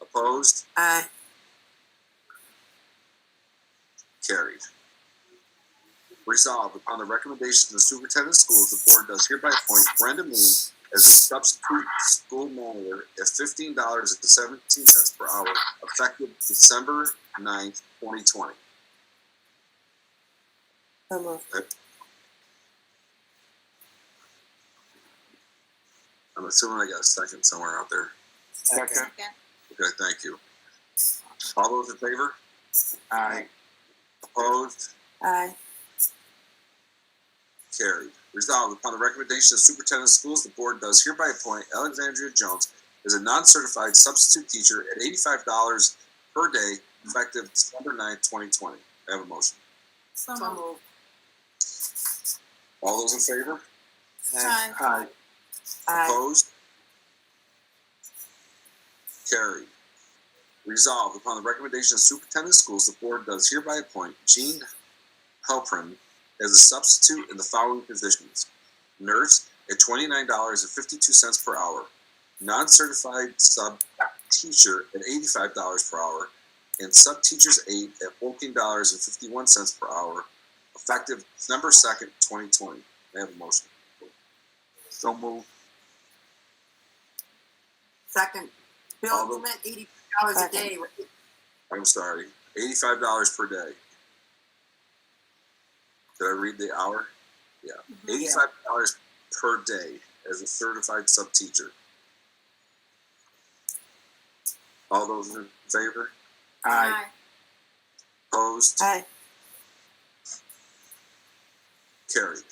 S2: Opposed?
S8: Aye.
S2: Carried. Resolved upon the recommendation of the superintendent of schools, the board does hereby appoint Brenda Moon as a substitute school monitor at $15.17 per hour, effective December 9th, 2020.
S8: So moved.
S2: I'm assuming I got a second somewhere out there.
S9: Second.
S3: Second.
S2: Okay, thank you. All those in favor?
S9: Aye.
S2: Opposed?
S8: Aye.
S2: Carried. Resolved upon the recommendation of the superintendent of schools, the board does hereby appoint Alexandria Jones as a non-certified substitute teacher at $85 per day, effective December 9th, 2020. I have a motion.
S3: So
S8: So
S3: moved.
S8: moved.
S2: All those in favor?
S3: Aye.
S9: Aye.
S8: Aye.
S2: Opposed? Carried. Resolved upon the recommendation of the superintendent of schools, the board does hereby appoint Jean Halpern as a substitute in the following positions: nurse at $29.52 per hour, non-certified sub teacher at $85 per hour, and sub teacher's aide at $14.51 per hour, effective December 2nd, 2020. May I have a motion?
S9: So moved.
S8: Second. Bill, you meant $80 a day.
S2: I'm sorry, $85 per day. Did I read the hour? Yeah, $85 per day as a certified sub-teacher. All those in favor?
S3: Aye.
S2: Opposed?
S8: Aye.
S2: Carried.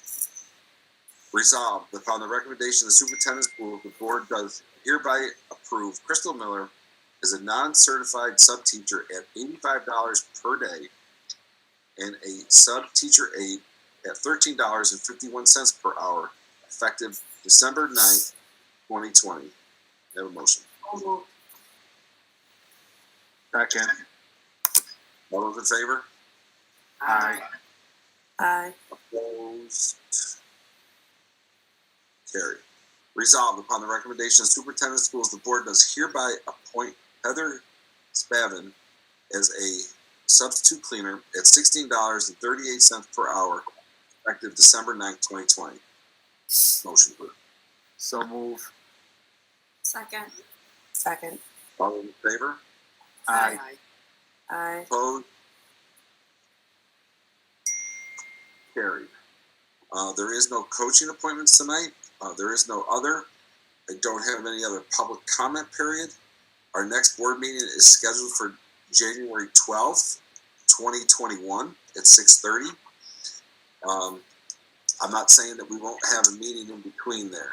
S2: Resolved, upon the recommendation of the superintendent of schools, the board does hereby approve Crystal Miller as a non-certified sub-teacher at $85 per day and a sub-teacher aide at $13.51 per hour, effective December 9th, 2020. Have a motion.
S9: Second.
S2: All those in favor?
S9: Aye.
S8: Aye.
S2: Opposed? Carried. Resolved, upon the recommendation of superintendent of schools, the board does hereby appoint Heather Spavin as a substitute cleaner at $16.38 per hour, effective December 9th, 2020. Motion approved.
S9: So move.
S3: Second.
S8: Second.
S2: All those in favor?
S9: Aye.
S8: Aye.
S2: Opposed? Carried. There is no coaching appointments tonight. There is no other. I don't have any other public comment period. Our next board meeting is scheduled for January 12th, 2021 at 6:30. I'm not saying that we won't have a meeting in between there.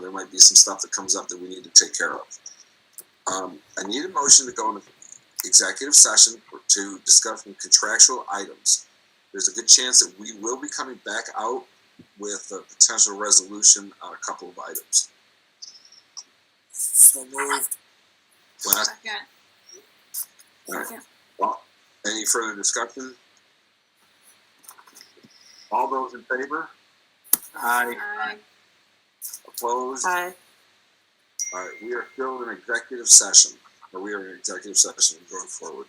S2: There might be some stuff that comes up that we need to take care of. I need a motion to go into executive session to discuss some contractual items. There's a good chance that we will be coming back out with a potential resolution on a couple of items.
S5: So moved.
S2: Last,
S3: Second. Second.
S2: any further discussion? All those in favor?
S9: Aye.
S3: Aye.
S2: Opposed?
S8: Aye.
S2: All right, we are still in executive session, or we are in executive session going forward.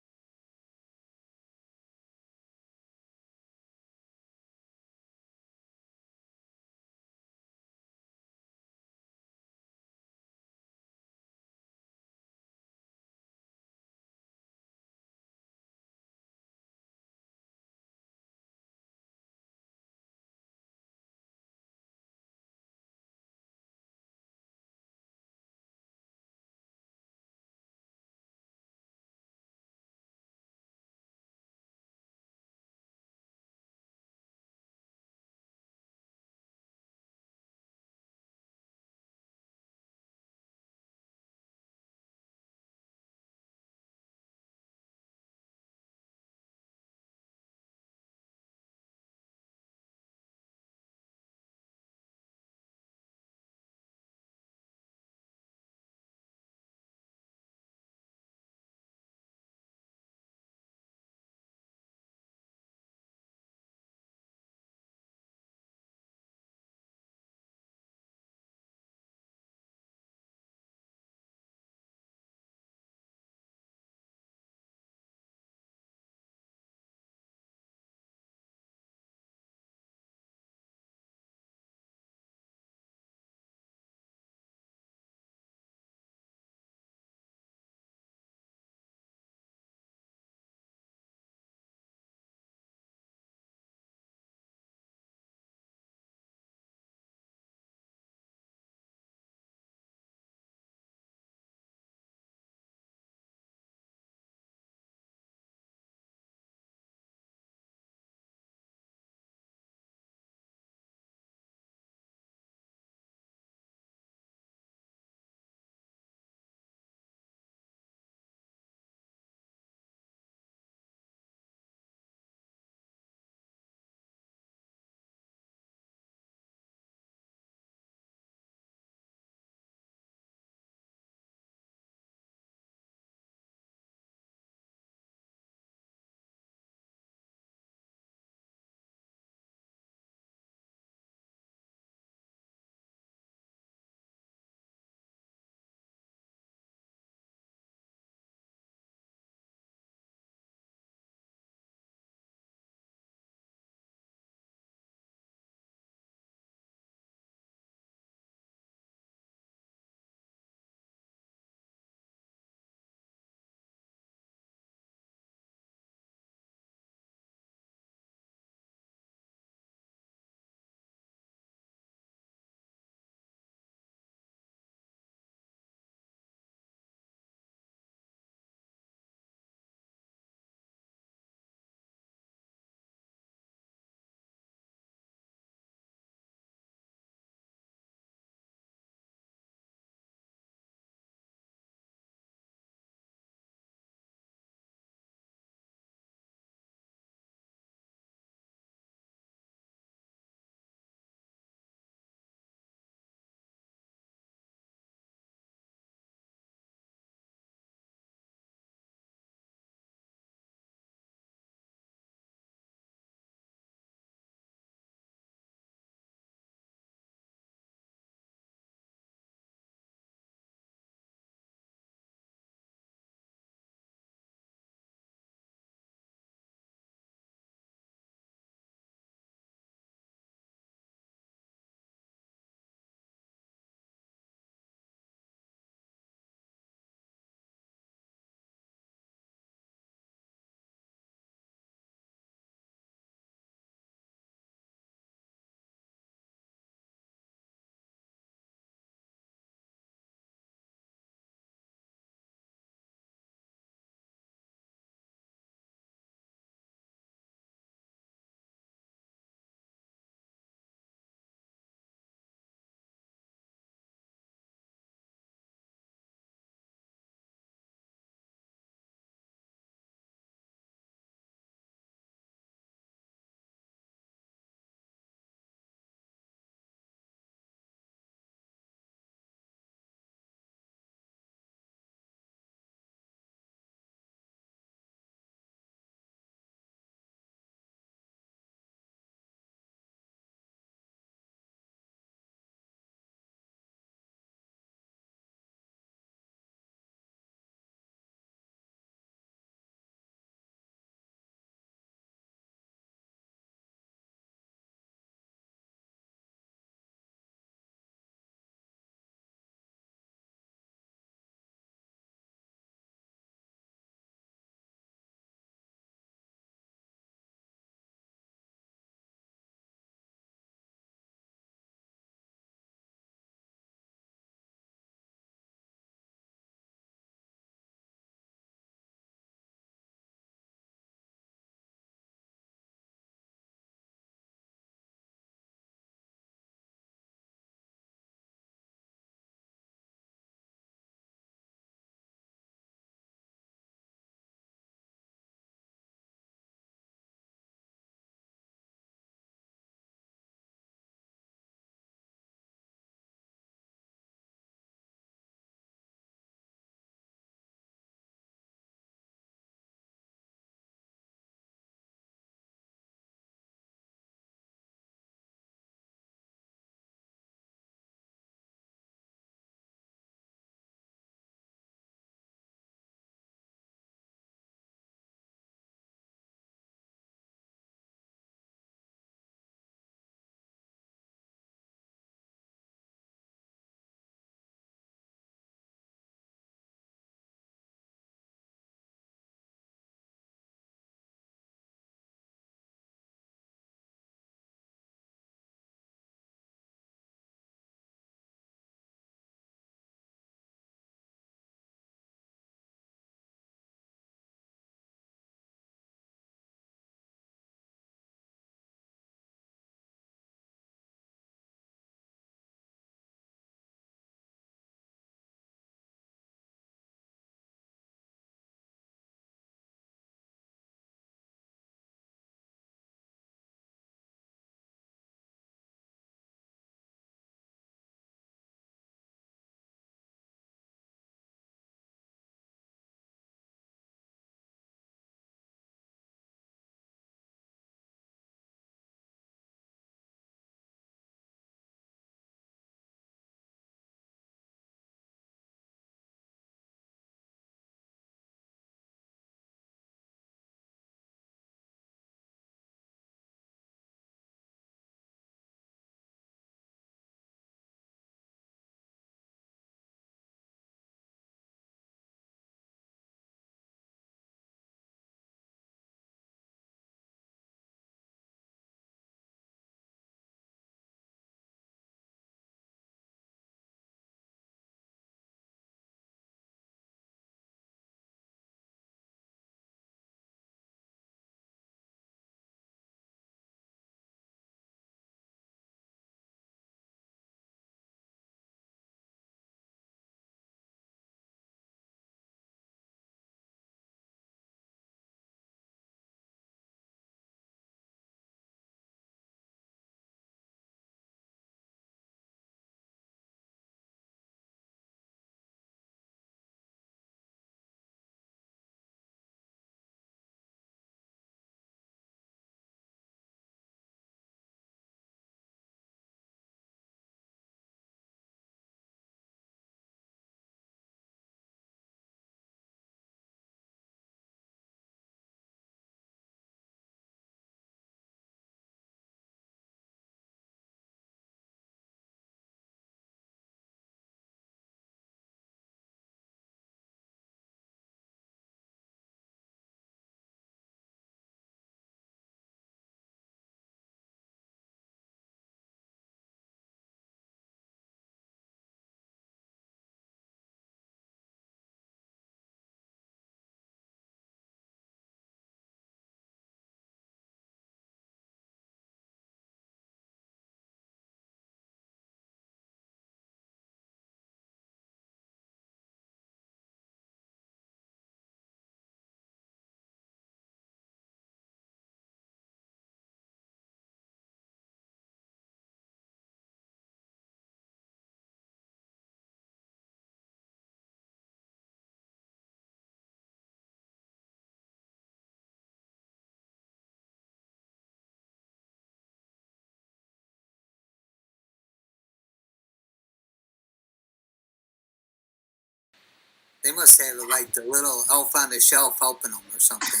S5: They must have like the little elf on the shelf helping them or something.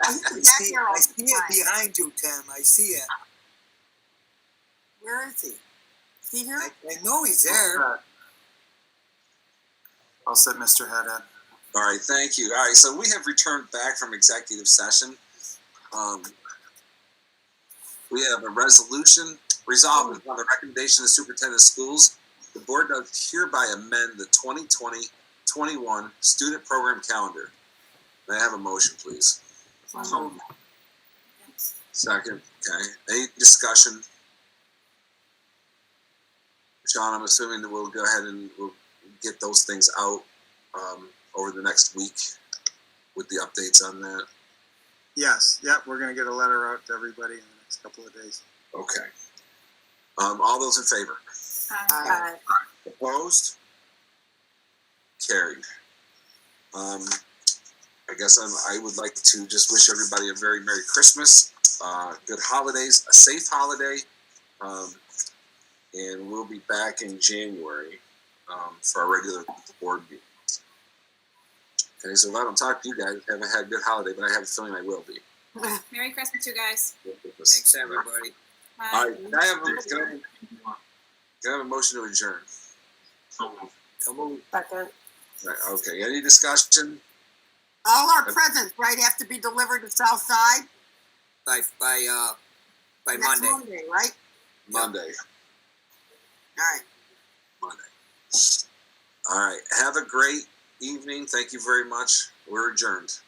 S5: I see it behind you, Tim. I see it.
S8: Where is he? Is he here?
S5: I know he's there.
S9: I'll set Mr. Head in.
S2: All right, thank you. All right, so we have returned back from executive session. We have a resolution resolved on the recommendation of the superintendent of schools. The board does hereby amend the 2020-21 student program calendar. May I have a motion, please?
S8: So
S2: Second. Okay. Any discussion? Sean, I'm assuming that we'll go ahead and we'll get those things out over the next week with the updates on that.
S1: Yes, yep, we're gonna get a letter out to everybody in the next couple of days.
S2: Okay. All those in favor?
S3: Aye.
S2: Opposed? Carried. I guess I would like to just wish everybody a very Merry Christmas, good holidays, a safe holiday, and we'll be back in January for our regular board meeting. Okay, so if I don't talk to you guys, I haven't had a good holiday, but I have a feeling I will be.
S3: Merry Christmas, you guys.
S5: Thanks, everybody.
S3: Bye.
S2: All right, can I have a motion to adjourn?
S11: So moved.
S5: Come on.
S8: second.
S2: Right, okay, any discussion?
S8: All our presents, right, have to be delivered to Southside
S5: By
S8: next
S5: Monday.
S8: Monday, right?
S2: Monday.
S8: All right.
S2: Monday. All right, have a great evening. Thank you very much. We're adjourned.